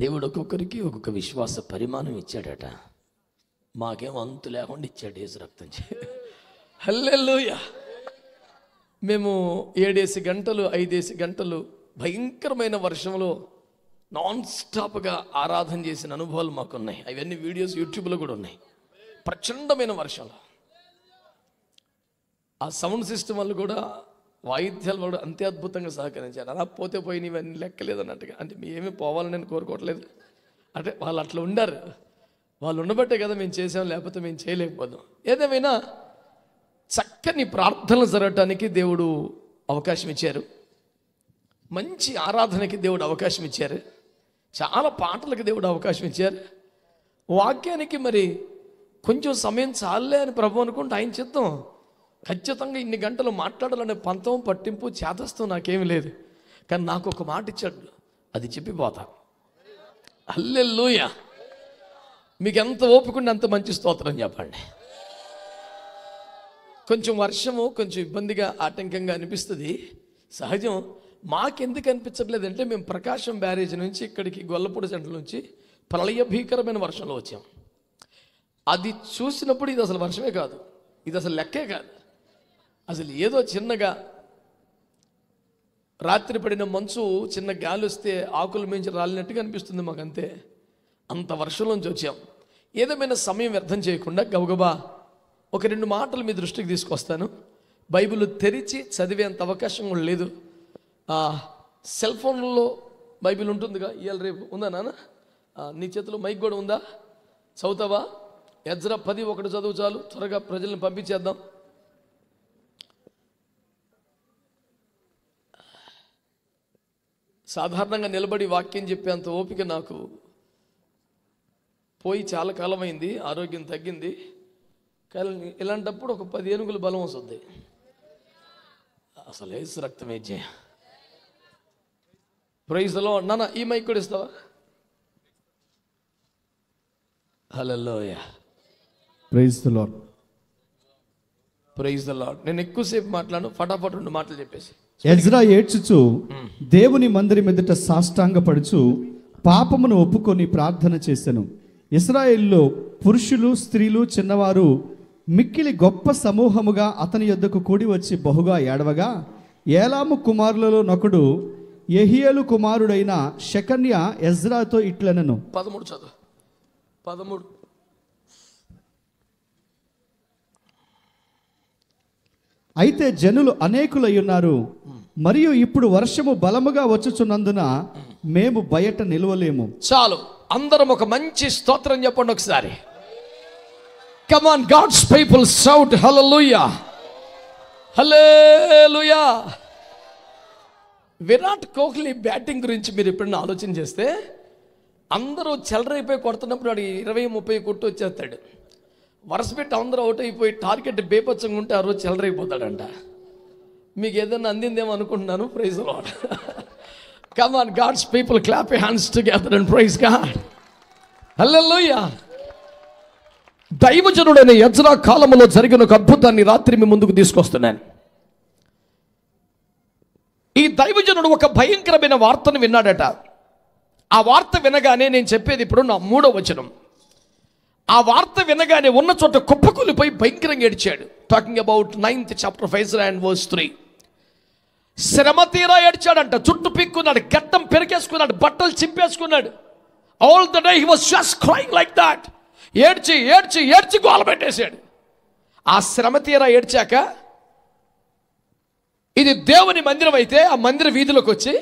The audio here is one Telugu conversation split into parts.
దేవుడు ఒక్కొక్కరికి ఒక్కొక్క విశ్వాస పరిమాణం ఇచ్చాడట. మాకేం అంతు లేకుండా ఇచ్చాడు యేసు రక్తం. హల్లెలూయా. మేము 7 గంటలు 5 గంటలు భయంకరమైన వర్షంలో నాన్ స్టాప్గా ఆరాధన చేసిన అనుభవాలు మాకున్నాయి. అవన్నీ వీడియోస్ యూట్యూబ్లో కూడా ఉన్నాయి. ప్రచండమైన వర్షంలో ఆ సౌండ్ సిస్టమ్ వాళ్ళు కూడా, వాయిద్యాలు కూడా అంతే అద్భుతంగా సహకరించారు. అలా పోతే పోయి ఇవన్నీ లెక్కలేదు అన్నట్టుగా. అంటే మేమేమీ పోవాలని నేను కోరుకోవట్లేదు. అంటే వాళ్ళు అట్లా ఉండారు. వాళ్ళు ఉండబట్టే కదా మేము చేసాం, లేకపోతే మేము చేయలేకపోదాం. ఏదేమైనా చక్కని ప్రార్థనలు జరగటానికి దేవుడు అవకాశం ఇచ్చారు. మంచి ఆరాధనకి దేవుడు అవకాశం ఇచ్చారు. చాలా పాటలకు దేవుడు అవకాశం ఇచ్చారు. వాక్యానికి మరి కొంచెం సమయం చాలే అని ప్రభు అనుకుంటే ఆయన చిత్తం. ఖచ్చితంగా ఇన్ని గంటలు మాట్లాడాలనే పంతం పట్టింపు చేతస్థం నాకేమీ లేదు. కానీ నాకు ఒక మాట ఇచ్చాడు, అది చెప్పిపోతా. హల్లెలూయా. మీకు ఎంత ఓపికండి అంత మంచి స్తోత్రం చెప్పండి. కొంచెం వర్షము కొంచెం ఇబ్బందిగా ఆటంకంగా అనిపిస్తుంది, సహజం. మాకెందుకు అనిపించట్లేదంటే మేము ప్రకాశం బ్యారేజ్ నుంచి ఇక్కడికి గొల్లపూడి సెంటర్ నుంచి ప్రళయ భీకరమైన వర్షంలో వచ్చాం. అది చూసినప్పుడు ఇది అసలు వర్షమే కాదు, ఇది అసలు లెక్కే కాదు. అసలు ఏదో చిన్నగా రాత్రి పడిన మంచు చిన్న గాలి వస్తే ఆకుల మించి రాలినట్టుగా అనిపిస్తుంది మాకు, అంతే. అంత వర్షంలోంచి వచ్చాం. ఏదేమైనా సమయం వ్యర్థం చేయకుండా గబగబా ఒక 2 మాటలు మీ దృష్టికి తీసుకొస్తాను. బైబిల్ తెరిచి చదివేంత అవకాశం కూడా లేదు. సెల్ ఫోన్లో బైబిల్ ఉంటుందిగా, ఇవాళ రేపు ఉందా నాన్న? నీ చేతిలో మైక్ కూడా ఉందా? చదువుతావా? ఎజ్రా 10:1 చదువు చాలు, త్వరగా ప్రజల్ని పంపించేద్దాం. సాధారణంగా నిలబడి వాక్యం చెప్పేంత ఓపిక నాకు పోయి చాలా కాలమైంది, ఆరోగ్యం తగ్గింది. కానీ ఇలాంటప్పుడు ఒక 10 ఏనుగుల బలం వస్తుంది. అసలు యేసు రక్తమే జయ. Praise the lord. నాన్న ఈ మైక్ కూడా ఇస్తావా? Hallelujah. Praise the lord. Praise the lord. నేను ఎక్కువసేపు మాట్లాడను, ఫటాఫట్ 2 మాటలు చెప్పేసి. ఎజ్రా ఏడ్చుచు దేవుని మందిరం ఎదుట సాష్టాంగపడుచు పాపమును ఒప్పుకొని ప్రార్థన చేసెను. ఇశ్రాయేలులో పురుషులు స్త్రీలు చిన్నవారు మిక్కిలి గొప్ప సమూహముగా అతని యొద్దకు కూడి వచ్చి బహుగా ఏడవగా, ఏలాము కుమారులలో నొకడు యెహీయేలు కుమారుడైన షెకన్యా ఎజ్రాతో ఇట్లనెను. 13 చదువు. 13. అయితే జనులు అనేకులై ఉన్నారు, మరియు ఇప్పుడు వర్షము బలముగా వచ్చుచున్నందున మేము బయట నిలవలేము. చాలు, అందరం ఒక మంచి స్తోత్రం చెప్పండి ఒకసారి. Come on God's people, shout hallelujah. Hallelujah. Virat Kohli batting గురించి మీరు ఎప్పుడైనా ఆలోచన చేస్తే, అందరూ చెలరైపోయి కొడుతున్నప్పుడు వాడు 20-30 కొట్టు వచ్చేస్తాడు. వరుస పెట్టి అందరూ అవుట్ అయిపోయి టార్గెట్ బేపచ్చంగా ఉంటే ఆ రోజు చెలరైపోతాడంట. మీకు ఏదైనా అందిందేమో అనుకుంటున్నాను. Praise the lord. Come on God's people, clap your hands together and praise god. Hallelujah. దైవజనుడైన ఎజ్రా కాలంలో జరిగిన ఒక అద్భుతాన్ని రాత్రి మీ ముందుకు తీసుకొస్తున్నాను. ఈ దైవజనుడు ఒక భయంకరమైన వార్తను విన్నాడట. ఆ వార్త వినగానే, నేను చెప్పేది ఇప్పుడు నా 3వ వచనం, ఆ వార్త వినగానే ఉన్న చోట కుప్పకూలిపోయి భయంకరంగా ఏడ్చాడు. Talking about 9th chapter of Isaiah and verse 3. శ్రమ తీరా ఏడ్చాడంట. చుట్టూ పిక్కున్నాడు, గడ్డం పెరికేసుకున్నాడు, బట్టలు చింపేసుకున్నాడు. All the day he was just crying like that. ఏడ్చి ఏడ్చి ఏడ్చి గోల పెట్టేశాడు. ఆ శ్రమ తీరా ఏడ్చాక, ఇది దేవుని మందిరం అయితే ఆ మందిర వీధిలోకి వచ్చి,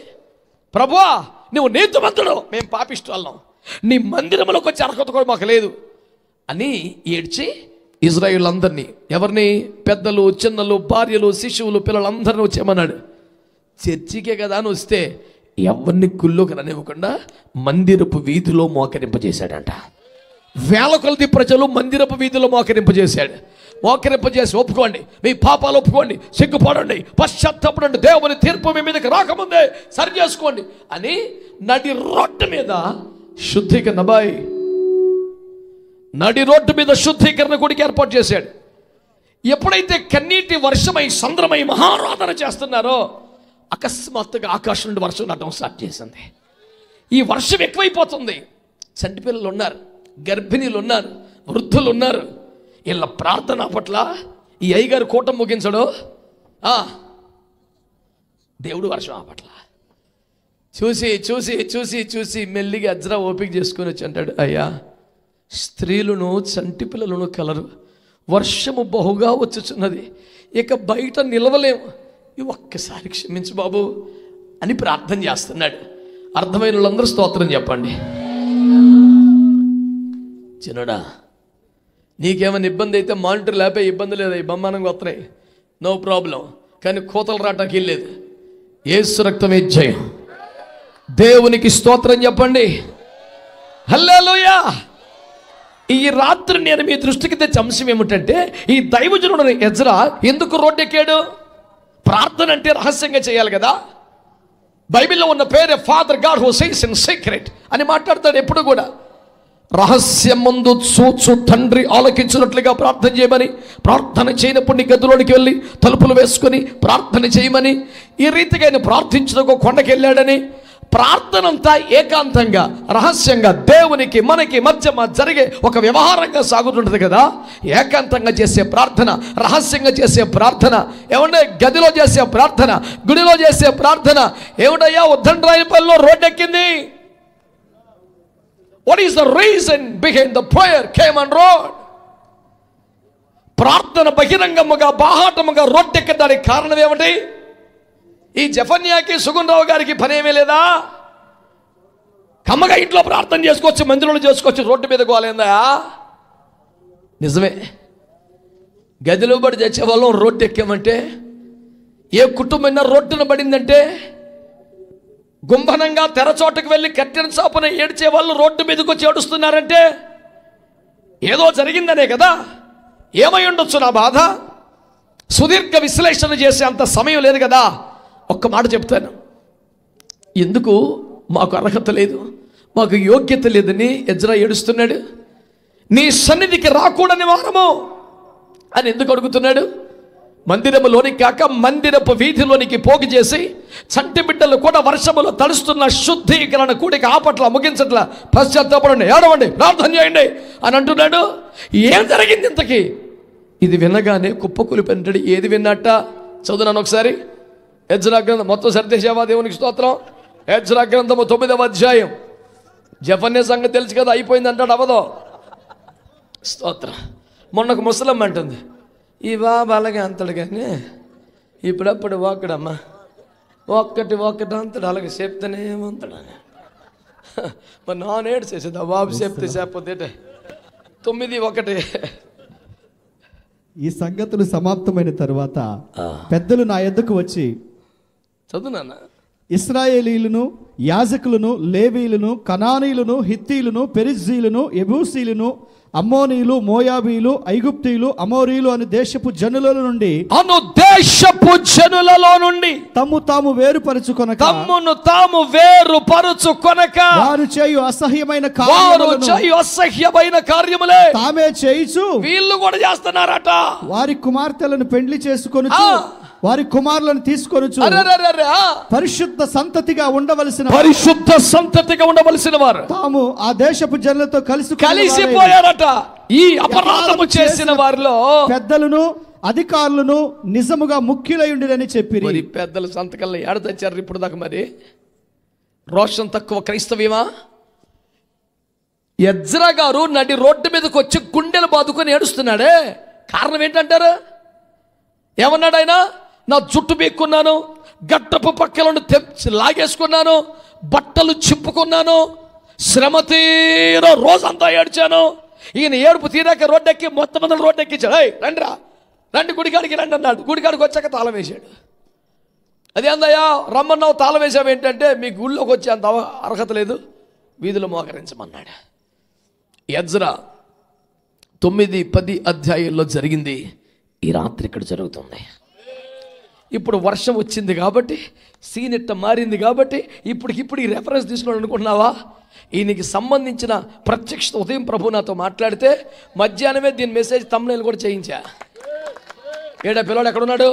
ప్రభువా నువ్వు నీతిమంతుడు, మేము పాపిష్టులం, నీ మందిరంలోకి వచ్చి అర్హత కూడా మాకు లేదు అని ఏడ్చి ఇజ్రాయేల్ అందరినీ, ఎవరిని, పెద్దలు చిన్నలు భార్యలు శిశువులు పిల్లలందరినీ వచ్చేమన్నాడు. చర్చికే కదా అని వస్తే ఎవరిని గుళ్ళోకి రానివ్వకుండా మందిరపు వీధిలో మోకరింపజేశాడంట. వేల కొలది ప్రజలు మందిరపు వీధిలో మోకరింపజేశాడు. మోకరింపజేసి, ఒప్పుకోండి, మీ పాపాలు ఒప్పుకోండి, సిగ్గుపడండి, పశ్చాత్తాపడండి, దేవుని తీర్పు మీ మీదకి రాకముందే సరి చేసుకోండి అని నడి రోడ్డు మీద శుద్ధీకరణ నడి రోడ్డు మీద శుద్ధీకరణ గుడికి ఏర్పాటు చేశాడు. ఎప్పుడైతే కన్నీటి వర్షమై సంద్రమై మహారాధన చేస్తున్నారో, అకస్మాత్తుగా ఆకాశం నుండి వర్షం నడడం స్టార్ట్ చేసింది. ఈ వర్షం ఎక్కువైపోతుంది. చంటి పిల్లలు ఉన్నారు, గర్భిణీలు ఉన్నారు, వృద్ధులు ఉన్నారు. వీళ్ళ ప్రార్థన పట్ల ఈ అయ్యగారు కూటం ముగించడు, దేవుడు వర్షం ఆపట్ల. చూసి చూసి చూసి చూసి మెల్లిగా అజ్రా ఓపిక చేసుకుని వచ్చి అంటాడు, అయ్యా స్త్రీలను చంటి పిల్లలను కలరు, వర్షము బహుగా వచ్చుచున్నది, ఇక బయట నిలవలేము, ఒక్కసారి క్షమించు బాబు అని ప్రార్థన చేస్తున్నాడు. అర్థమైన వాళ్ళందరూ స్తోత్రం చెప్పండి. చిన్నడా, నీకేమైనా ఇబ్బంది అయితే మానిటర్ లేపే ఇబ్బంది లేదు, ఈ బొమ్మానంగా వస్తున్నాయి, నో ప్రాబ్లం. కానీ కోతలు రావటానికి వెళ్ళలేదు. యేసు రక్తమే జయం. దేవునికి స్తోత్రం చెప్పండి. హల్లెలూయా. ఈ రాత్రి నేను మీ దృష్టికి తెచ్చే అంశం ఏమిటంటే, ఈ దైవజనుడు ఎజ్రా ఎందుకు రోడ్డెక్కాడు? ప్రార్థన అంటే రహస్యంగా చేయాలి కదా. బైబిల్లో ఉన్న పేరే father God who says in secret అని మాట్లాడతాడు. ఎప్పుడు కూడా రహస్యం ముందు చూచు తండ్రి ఆలకించినట్లుగా ప్రార్థన చేయమని, ప్రార్థన చేయనప్పుడు నీ గదిలోనికి వెళ్ళి తలుపులు వేసుకొని ప్రార్థన చేయమని, ఈ రీతిగా ఆయన ప్రార్థించడానికి కొండకి వెళ్ళాడని, ప్రార్థన అంతా ఏకాంతంగా రహస్యంగా దేవునికి మనకి మధ్య జరిగే ఒక వ్యవహారంగా సాగుతుంటుంది కదా. ఏకాంతంగా చేసే ప్రార్థన, రహస్యంగా చేసే ప్రార్థన, ఏమంటే గదిలో చేసే ప్రార్థన, గుడిలో చేసే ప్రార్థన. ఏమిటయ్యా ఉద్దండ్రాయపల్లిలో రోడ్డెక్కింది? What is the reason behind the prayer came on road? ప్రార్థన బహిరంగముగా బాహాటముగా రోడ్డెక్కడానికి కారణం ఏమిటి? ఈ జఫన్యాకి సుగుణరావు గారికి పనేమీ లేదా? కమ్మగా ఇంట్లో ప్రార్థన చేసుకోవచ్చు, మందిరంలో చేసుకోవచ్చు, రోడ్డు మీద గోలేందా? నిజమే. గదిలో పడి తెచ్చే వాళ్ళం రోడ్డు ఎక్కామంటే, ఏ కుటుంబం రోడ్డున పడిందంటే, గుంభనంగా తెరచోటకు వెళ్ళి కట్టిన చాపున ఏడ్చే వాళ్ళు రోడ్డు మీదకి వచ్చి ఏడుస్తున్నారంటే ఏదో జరిగిందనే కదా. ఏమై ఉండొచ్చు నా బాధ? సుదీర్ఘ విశ్లేషణ చేసే అంత సమయం లేదు కదా. ఒక్క మాట చెప్తాను. ఎందుకు మాకు అర్హత లేదు, మాకు యోగ్యత లేదని ఎజ్రా ఏడుస్తున్నాడు? నీ సన్నిధికి రాకూడని వారము అని ఎందుకు అడుగుతున్నాడు? మందిరములోనికి కాక మందిరపు వీధిలోనికి పోగు చేసి చంటి బిడ్డలు కూడా వర్షములో తడుస్తున్న శుద్ధీకరణ కూడిక ఆపట్ల ముగించట్ల పశ్చాత్తాపడండి, ఏడవండి, ప్రార్థన చేయండి అని అంటున్నాడు. ఏం జరిగింది ఇంతకీ? ఇది వినగానే కుప్పకూలిపోయినట్టు. ఏది విన్నట్ట? చదువునాను ఒకసారి. ఎజ్రా గ్రంథం మొత్తం సర్దేశావా? దేవునికి స్తోత్రం. ఎజ్రా గ్రంథము 9వ అధ్యాయం. జఫన్య సంగతి తెలుసు కదా, అయిపోయింది అంటాడు, అవదో. స్తోత్రం. మొన్నకు ముసలమ్మ అంటుంది, ఈ బాబు అలాగే అంతాడు కానీ ఇప్పుడప్పుడు ఒక్కడమ్మా ఒక్కటి అంతాడు, అలాగే చెప్తానే ఏమంతాడు అని. మరి నానేడు చేసేది ఆ బాబు చెప్తే చెప్పతే 9:1. ఈ సంగతులు సమాప్తమైన తరువాత పెద్దలు నా యొద్దకు వచ్చి, చదువునా, ఇశ్రాయేలీయులను, యాజకులను, లేవీయులను, కనానీయులను, హిత్తీయులను, పెరిజ్జీయులను, యెబూసీయులను, అమ్మోనీయులు, మోయాబీయులు, ఐగుప్తీయులు, అమోరీయులు అని దేశపు జనులలో నుండి తమ్ము తాము వేరుపరుచుకొనక వారు చేయు అసహ్యమైన కార్యములే తామే చేయుచు వీళ్ళు కూడా చేస్తున్నారట. వారి కుమార్తెలను పెండ్లి చేసుకొని వారి కుమారులను తీసుకొని పరిశుద్ధ సంతతిగా ఉండవలసిన వారు తాము ఆ దేశపు జనులతో కలిసిపోయారట. ఈ అపరాధము చేసిన వారిలో పెద్దలను అధికారులను నిజముగా ముఖ్యులై ఉండిరని చెప్పి, మరి పెద్దల సంతకాలను ఏడ తెచ్చారు ఇప్పుడు దాకా? మరి రోషం తక్కువ క్రైస్తవ్యమా? ఎజ్రా గారు నడి రోడ్డు మీదకి వచ్చి గుండెలు బాదుకొని ఏడుస్తున్నాడే. కారణం ఏంటంటారు? ఏమన్నాడు ఆయన? నా జుట్టు పీక్కున్నాను, గట్టపు పక్కలను లాగేసుకున్నాను, బట్టలు చింపుకున్నాను, శ్రమ తీర రోజంతా ఏడ్చాను. ఈయన ఏడుపు తీరాక రోడ్డెక్కి మొత్తం మంది రోడ్డెక్కించాడు. రండిరా, రండి గుడికాడికి రండి అన్నాడు. గుడికాడికి వచ్చాక తాళం వేసాడు. అదే అందయ్యా రమ్మన్నావు, తాళం వేసావు ఏంటంటే, మీ గుళ్ళోకి వచ్చే అంత అర్హత లేదు, వీధులు మోకరించమన్నాడు. ఎజ్రా 9-10 అధ్యాయంలో జరిగింది ఈ రాత్రి ఇక్కడ జరుగుతుంది. ఇప్పుడు వర్షం వచ్చింది కాబట్టి, సీన్ ఇట్ట మారింది కాబట్టి ఇప్పుడు ఈ రెఫరెన్స్ తీసుకున్నాడు అనుకుంటున్నావా? ఈయనకి సంబంధించిన ప్రత్యక్షత ఉదయం ప్రభు నాతో మాట్లాడితే మధ్యాహ్నమే దీని మెసేజ్ తమ్ముళ్ళు కూడా చేయించా. ఏడా పిల్లోడు ఎక్కడున్నాడు?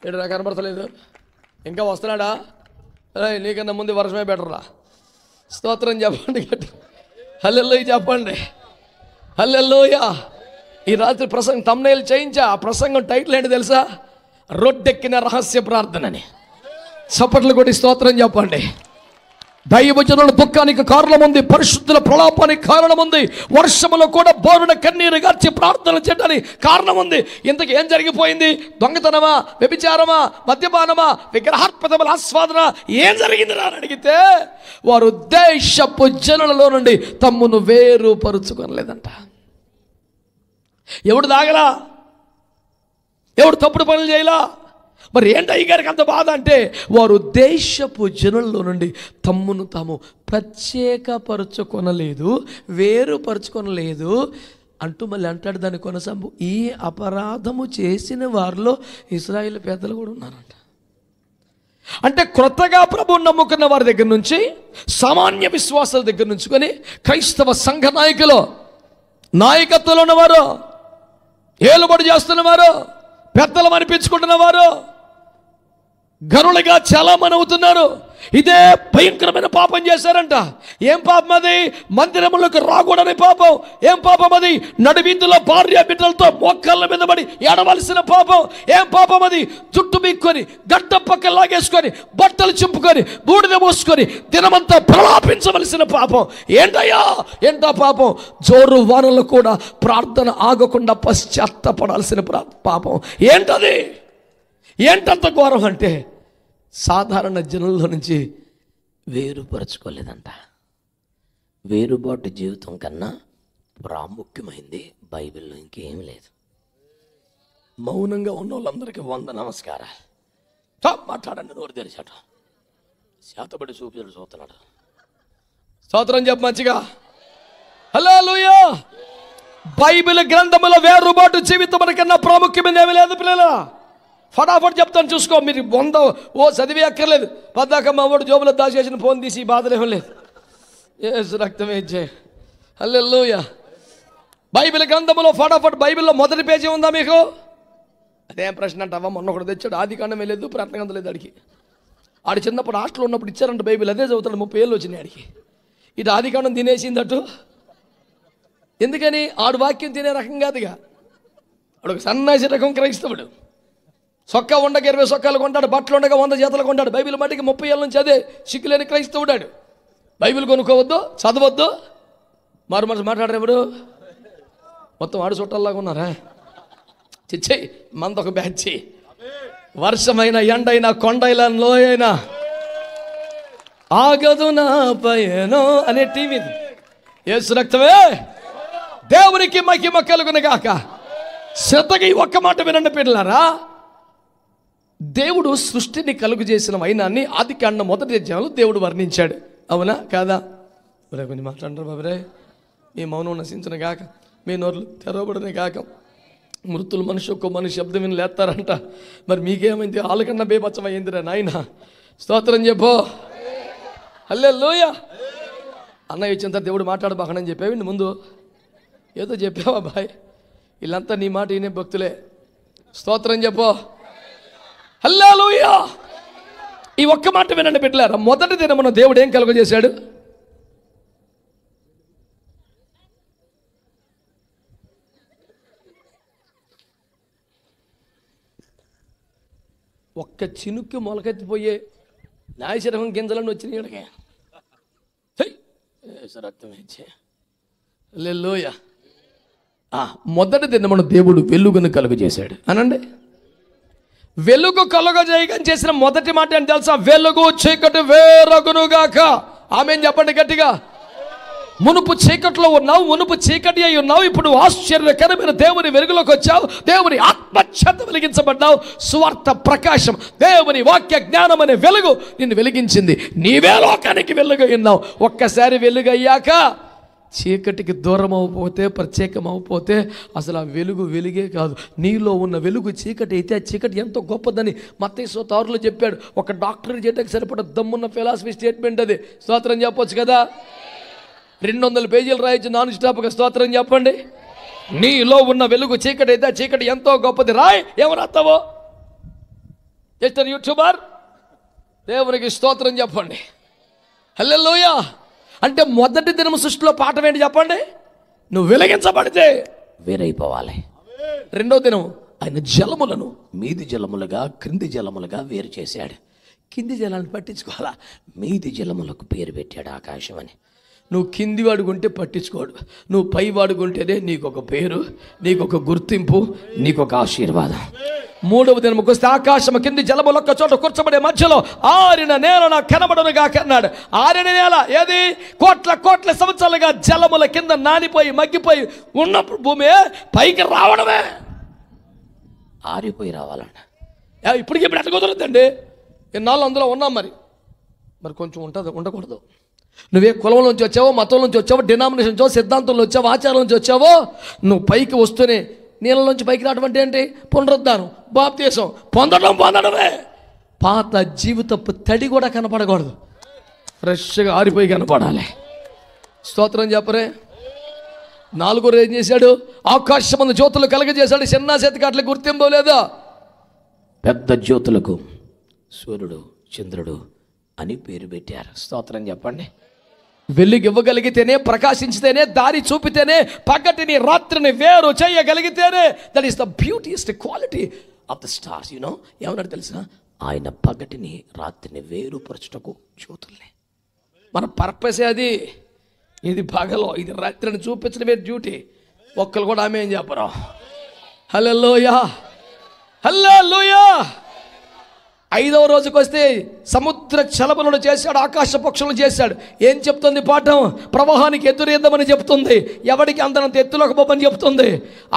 ఏడా కనబడతలేదు, ఇంకా వస్తున్నాడా? నీకన్నా ముందు వర్షమే బెటర్రా. స్తోత్రం చెప్పండి గట్టి. హల్లెలూయా చెప్పండి. హల్లెలూయా. ఈ రాత్రి ప్రసంగం థంబ్నెయిల్ చేయించా. ఆ ప్రసంగం టైటిల్ ఏంటి తెలుసా? రొట్టెక్కిన రహస్య ప్రార్థనని. చప్పట్లు కొట్టి స్తోత్రం చెప్పండి. దైవజనుల దుఃఖానికి కారణం ఉంది, పరిశుద్ధుల ప్రలాపానికి కారణం ఉంది, వర్షములో కూడా బోరున కన్నీరు గార్చి ప్రార్థన చేయడానికి కారణం ఉంది. ఇంతకు ఏం జరిగిపోయింది? దొంగతనమా, వ్యభిచారమా, మద్యపానమా, విగ్రహార్పితముల ఆస్వాదన, ఏం జరిగింది అని అడిగితే వారు దేశపు జనులలో నుండి తమ్మును వేరుపరుచుకోలేదంట. ఎవడు దాగలా, ఎవడు తప్పుడు పనులు చేయలా, మరి ఏంటి అయ్యగారికి అంత బాధ అంటే వారు దేశపు జనుల్లో నుండి తమ్మును తాము ప్రత్యేకపరుచుకొనలేదు, వేరుపరుచుకొనలేదు అంటూ మళ్ళీ అంటాడు. దాని కొనసాగు, ఈ అపరాధము చేసిన వారిలో ఇశ్రాయేలు పెద్దలు కూడా ఉన్నారంట. అంటే క్రొత్తగా ప్రభువుని నమ్ముకున్న వారి దగ్గర నుంచి, సామాన్య విశ్వాసాల దగ్గర నుంచుకొని క్రైస్తవ సంఘ నాయకులు, నాయకత్వంలో ఉన్నవారు, ఏలుబడి చేస్తున్నవారు, పెద్దలు అనిపించుకుంటున్నవారు గనులుగా చాలా మంది అవుతున్నారు. ఇదే భయంకరమైన పాపం చేశారంట. ఏం పాపం అది? మందిరములకు రాకూడని పాపం. ఏం పాపం అది? నడివీధుల్లో భార్య బిడ్డలతో మోకాళ్ళ మీద పడి ఏడవలసిన పాపం. ఏం పాపం అది? జుట్టు మీక్కొని, గడ్డ పక్క లాగేసుకొని, బట్టలు చింపుకొని, బూడిద మోసుకొని దినమంతా ప్రలాపించవలసిన పాపం. ఏంటయ్యా ఏంటా పాపం? జోరు వానలు కూడా ప్రార్థన ఆగకుండా పశ్చాత్తపడాల్సిన పాపం. ఏంటది? ఏంటంత ఘోరం అంటే సాధారణ జనుల్లో నుంచి వేరుపరచుకోలేదంట. వేరుబాటు జీవితం కన్నా ప్రాముఖ్యమైంది బైబిల్లో ఇంకేం లేదు. మౌనంగా ఉన్న వాళ్ళందరికీ 100 నమస్కారాలు. మాట్లాడండి, నోరు తెరిచాట, శాతపడి చూస్తున్నాడు. స్తోత్రం చెప్పు మంచిగా. హల్లెలూయా. బైబిల్ గ్రంథములో వేరుబాటు జీవితం కన్నా ప్రాముఖ్యమైనది ఏమీ లేదు పిల్లల. ఫటాఫట్ చెప్తాను చూసుకో. మీరు 100 చదివి అక్కర్లేదు. పద్దాక మా వాడు జోబులో దాచేసిన ఫోన్ తీసి బాధలేం లేదు. యేసు రక్తమే ఇచ్చే. హల్లెలూయా. బైబిల్ గ్రంథములో ఫటాఫట్ బైబిల్లో మొదటి పేజీ ఉందా మీకు? అదేం ప్రశ్న అంటావా? మొన్న ఒకటి తెచ్చాడు, ఆదికాండం లేదు, ప్రకటన లేదు. అడిగి ఆడు చిన్నప్పుడు హాస్టల్లో ఉన్నప్పుడు ఇచ్చారంట బైబిల్, అదే చదువుతాడు. 30 ఏళ్ళు వచ్చినాయి ఆడికి. ఇటు ఆదికాండం తినేసిందట్టు. ఎందుకని? ఆడు వాక్యం తినే రకం కాదుగా. ఆడు ఒక సన్నాసి రకం క్రైస్తవుడు. సొక్క ఉండక 20 సొక్కాలు కొంటాడు, బట్టలు ఉండగా 100 జతలు కొంటాడు. బైబిల్ మట్టికి 30 ఏళ్ళ నుంచి అదే సిగ్గులేని క్రైస్తవుడాడు. బైబిల్ కొనుక్కోవద్దు, చదవద్దు, మారు మనసు మాట్లాడరు. ఎవరు మొత్తం ఆడు చుట్టాల్లాగా ఉన్నారా? చిచ్చే మందొక బ్యాచ్. వర్షమైన, ఎండైనా, కొండైనా, లోయైనా ఆగదు నా పయనో అనే టీవీ. యేసు రక్తమే. దేవునికి మహిమ కలుగునుగాక. శ్రద్ధగా ఈ ఒక్క మాట వినండి పిల్లలారా. దేవుడు సృష్టిని కలుగు చేసిన వైనాన్ని ఆదికాండం 1వ అధ్యాయంలో దేవుడు వర్ణించాడు. అవునా కాదా? మరి కొంచెం మాట్లాడరు బాబరే. మీ మౌనం నశించిన గాక, మీ నోర్లు తెరవబడిన గాక. మృతులు మనిషి ఒక్క మనిషి శబ్దం విని లేస్తారంట. మరి మీకేమైంది? వాళ్ళకన్నా బేబచ్చమైందిరా నాయన. స్తోత్రం చెప్పో. హల్లెలూయా. అన్నయ్య ఇచ్చిన తర్వాత దేవుడు మాట్లాడబాకనని చెప్పావు ముందు. ఏదో చెప్పావా బాయ్? వీళ్ళంతా నీ మాట వినే భక్తులే. స్తోత్రం చెప్పో. హల్లెలూయా. ఈ ఒక్క మాట వినండి బిడ్డలారా. మొదటి దినమున దేవుడు ఏం కలుగజేశాడు? ఒక్క చినుక్కి మొలకెత్తిపోయే నాయశరకం గింజలను వచ్చినాయి ఇక్కడికి. రక్తం ఇచ్చే. హల్లెలూయా. మొదటి దినమున దేవుడు వెలుగును కలుగజేశాడు అనండి. వెలుగు కలుగజేయగా చేసిన మొదటి మాట ఏంటి తెలుసా? వెలుగు చీకటి వేరగునుగాక. ఆమేన్ చెప్పండి గట్టిగా. మునుపు చీకట్లో ఉన్నావు, మునుపు చీకటి అయి ఉన్నావు, ఇప్పుడు ఆశ్చర్యకరమైన దేవుని వెలుగులోకి వచ్చావు. దేవుని ఆత్మచేత వెలిగించబడ్డావు. సువార్త ప్రకాశం, దేవుని వాక్య జ్ఞానం అనే వెలుగు నిన్ను వెలిగించింది. నీవే లోకానికి వెలుగు ఉన్నావు. ఒక్కసారి వెలుగు అయ్యాక చీకటికి దూరం అయిపోతే, ప్రత్యేకం అయిపోతే అసలు ఆ వెలుగు వెలుగే కాదు. నీలో ఉన్న వెలుగు చీకటి అయితే ఆ చీకటి ఎంతో గొప్పదని మత్తయి 6:6లో చెప్పాడు. ఒక డాక్టర్ చేయడానికి సరిపడ దమ్మున్న ఫిలాసఫీ స్టేట్మెంట్ అది. స్తోత్రం చెప్పొచ్చు కదా. 200 పేజీలు రాయొచ్చు నాన్ స్టాప్గా. స్తోత్రం చెప్పండి. నీలో ఉన్న వెలుగు చీకటి అయితే ఆ చీకటి ఎంతో గొప్పది. రాయ్, ఏమో రాస్తావో. జస్ట్ యూట్యూబర్ దేవునికి స్తోత్రం చెప్పండి. హల్లెలూయా. అంటే మొదటి దినం సృష్టిలో పాఠం ఏంటి చెప్పండి? నువ్వు వెలిగించబడితే వేరైపోవాలి. రెండో దినం ఆయన జలములను మీది జలములుగా క్రింది జలములుగా వేరు చేశాడు. కింది జలాన్ని పట్టించుకోవాలా, మీది జలములకు పేరు పెట్టాడు ఆకాశం అని. నువ్వు కింది వాడుకుంటే పట్టించుకోడు, నువ్వు పై వాడుకుంటేనే నీకు ఒక పేరు, నీకు ఒక గుర్తింపు, నీకు ఒక ఆశీర్వాదం. మూడవ దినముకు వస్తే ఆకాశము కింది జలములొక్క చోట కూర్చబడే మధ్యలో ఆరిన నేల నాకు కనబడునుగా అన్నాడు. ఆరిన నేల ఏది? కోట్ల కోట్ల సంవత్సరాలుగా జలముల కింద నానిపోయి మగ్గిపోయి ఉన్నప్పుడు భూమి పైకి రావడమే, ఆరిపోయి రావాలండి. ఇప్పటికి ఇప్పుడు ఎట్లా కుదరద్దండి? ఎన్నాళ్ళు అందులో ఉన్నాం, మరి కొంచెం ఉంటుంది, ఉండకూడదు. నువ్వే కులం నుంచి వచ్చావో, మతం నుంచి వచ్చావో, డినామినేషన్ వచ్చావో, సిద్ధాంతంలో వచ్చావో, ఆచారం నుంచి వచ్చావో, నువ్వు పైకి వస్తూనే నీళ్ళ నుంచి పైకి రావడం అంటే ఏంటి? పునరుద్ధానం, బాప్తీసం పొందడమే. పాత జీవితపు తడి కూడా కనపడకూడదు, ఫ్రెష్గా ఆరిపోయి కనపడాలి. స్తోత్రం చెప్పరే. నాలుగో రోజు ఏం చేశాడు? ఆకాశమందు జ్యోతులు కలగజేశాడు. చిన్న చేతికాట్లకు గుర్తింపు లేదా? పెద్ద జ్యోతులకు సూర్యుడు చంద్రుడు అని పేరు పెట్టారు. స్తోత్రం చెప్పండి. వెలుగివ్వగలిగితేనే, ప్రకాశించితేనే, దారి చూపితేనే, పగటిని రాత్రిని వేరు చేయగలిగితేనే, that is the beautiest quality of the stars. You know ఏమన్నాడు తెలుసా? ఆయన పగటిని రాత్రిని వేరుపరచుటకు జ్యోతుల్ని. మన పర్పసే అది. ఇది పగలో, ఇది రాత్రిని చూపించడమే డ్యూటీ. ఒక్కరు కూడా ఆమె ఏం చెప్పరు. హల్లెలూయా, హల్లెలూయా. ఐదవ రోజుకి వస్తే సముద్ర చలములను చేశాడు, ఆకాశ పక్షులను చేశాడు. ఏం చెప్తుంది పాఠం? ప్రవాహానికి ఎదురేద్దామని చెప్తుంది, ఎవరికి అందనంత ఎత్తులోకి పోమని చెప్తుంది.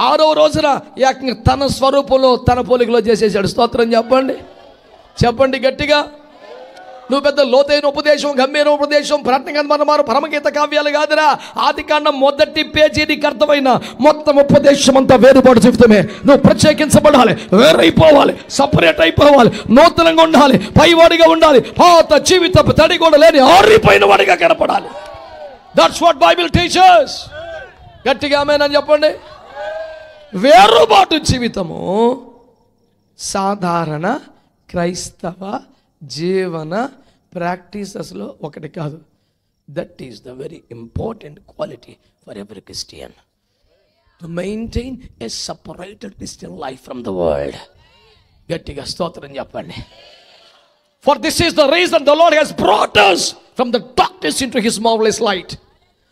ఆరవ రోజున ఏకంగా తన స్వరూపంలో తన పోలికలో చేసేసాడు. స్తోత్రం చెప్పండి, చెప్పండి గట్టిగా. నువ్వు పెద్ద లోతైన ఉపదేశం, గంభీర ఉపదేశం, ప్రజ్ఞానమారు పరమగీత కావ్యాలు కాదురా. ఆదికాండం మొదటి పేజీ నీకు అర్థమైన మొత్తం ఉపదేశం అంతా వేరుపాటు జీవితమే. నువ్వు ప్రత్యేకించబడాలి, వేరైపోవాలి, సపరేట్ అయిపోవాలి, నూతనంగా ఉండాలి, పైవాడిగా ఉండాలి, పాత జీవితపు తడి కూడా లేని ఆరిపోయిన వాడిగా కనపడాలి. That's what Bible teachers. గట్టిగా ఆమేన్ చెప్పండి. వేరుబాటు జీవితము సాధారణ క్రైస్తవ జీవన ప్రాక్టీసెస్లో ఒకటి కాదు. That is the very important quality for every Christian, to maintain a separated Christian life from the world. గట్టిగా స్తోత్రం చెప్పండి. For this is the reason the Lord has brought us from the darkness into his marvellous light.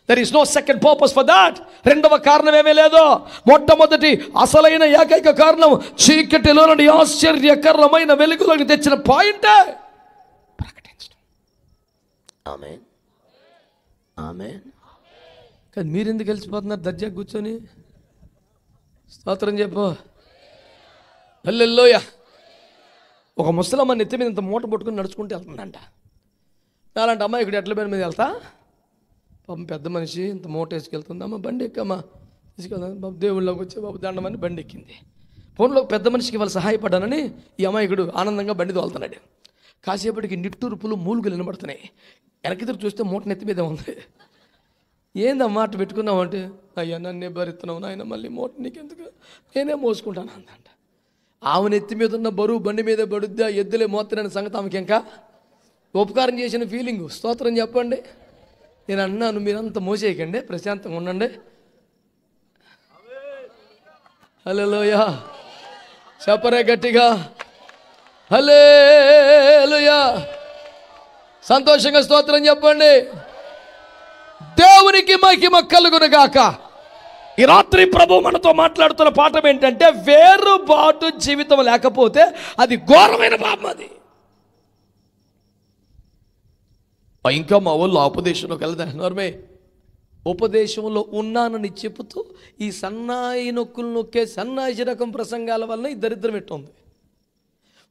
There is no second purpose for that. రెండవ కారణం ఏమీ లేదు. మొట్టమొదటి అసలైన ఏకైక కారణం చీకటిలో నుండి ఆశ్చర్యకరమైన వెలుగులోకి తెచ్చిన పాయింటే ప్రకటించడం. ఆమేన్, ఆమేన్. కానీ మీరెందుకు కలిసిపోతున్నారు దర్జా కూర్చొని? స్తోత్రం చెప్పు. హల్లెలూయా. ఒక ముసలమ్మ నెత్తి మీద ఇంత మూట పట్టుకుని నడుచుకుంటూ వెళ్తుందంట. అలాంటి అమ్మాయి ఇక్కడ ఎట్ల మీద వెళ్తా, పాపం పెద్ద మనిషి ఇంత మూట వేసుకెళ్తుంది. అమ్మ బండి ఎక్కమ్మా, తీసుకెళ్తాను బాబు, దేవుళ్ళకి వచ్చి బాబు దండమని బండి ఎక్కింది. ఫోన్లో పెద్ద మనిషికి వాళ్ళు సహాయపడ్డానని ఈ అమాయకుడు ఆనందంగా బండి తోలుతున్నాడు. కాసేపటికి నిట్టూర్పులు మూలుగులు వినబడుతున్నాయి. వెనక్కి చూస్తే మూట నెత్తి మీద ఉంది. ఏందమ్మా అట్టు పెట్టుకున్నావు అంటే, అయ్యా నన్నే భరిస్తున్నావు నాయన, మళ్ళీ మూట నీకెందుకు, నేనే మోసుకుంటాను అందంట. ఆమె నెత్తి మీద ఉన్న బరువు బండి మీద పడుద్దా, ఎద్దులే మోస్తున్నాను సంగతి ఆమెకి ఇంకా ఉపకారం చేసిన ఫీలింగు. స్తోత్రం చెప్పండి. నేను అన్నాను మీరంతా మోసేయకండి, ప్రశాంతంగా ఉండండి. హల్లెలూయా. చెప్పరే గట్టిగా హల్లెలూయా. సంతోషంగా స్తోత్రం చెప్పండి. దేవునికి మహిమ కలుగునుగాక. ఈ రాత్రి ప్రభు మనతో మాట్లాడుతున్న పాఠం ఏంటంటే, వేరుబాటు జీవితం లేకపోతే అది ఘోరమైన పాపం. అది ఇంకా మా వాళ్ళు ఉపదేశంలోకి వెళ్దామే. ఉపదేశంలో ఉన్నానని చెబుతూ ఈ సన్నాయి నొక్కులు నొక్కే సన్నాయి రకం ప్రసంగాల వల్ల ఈ దరిద్రం ఎట్టుంది.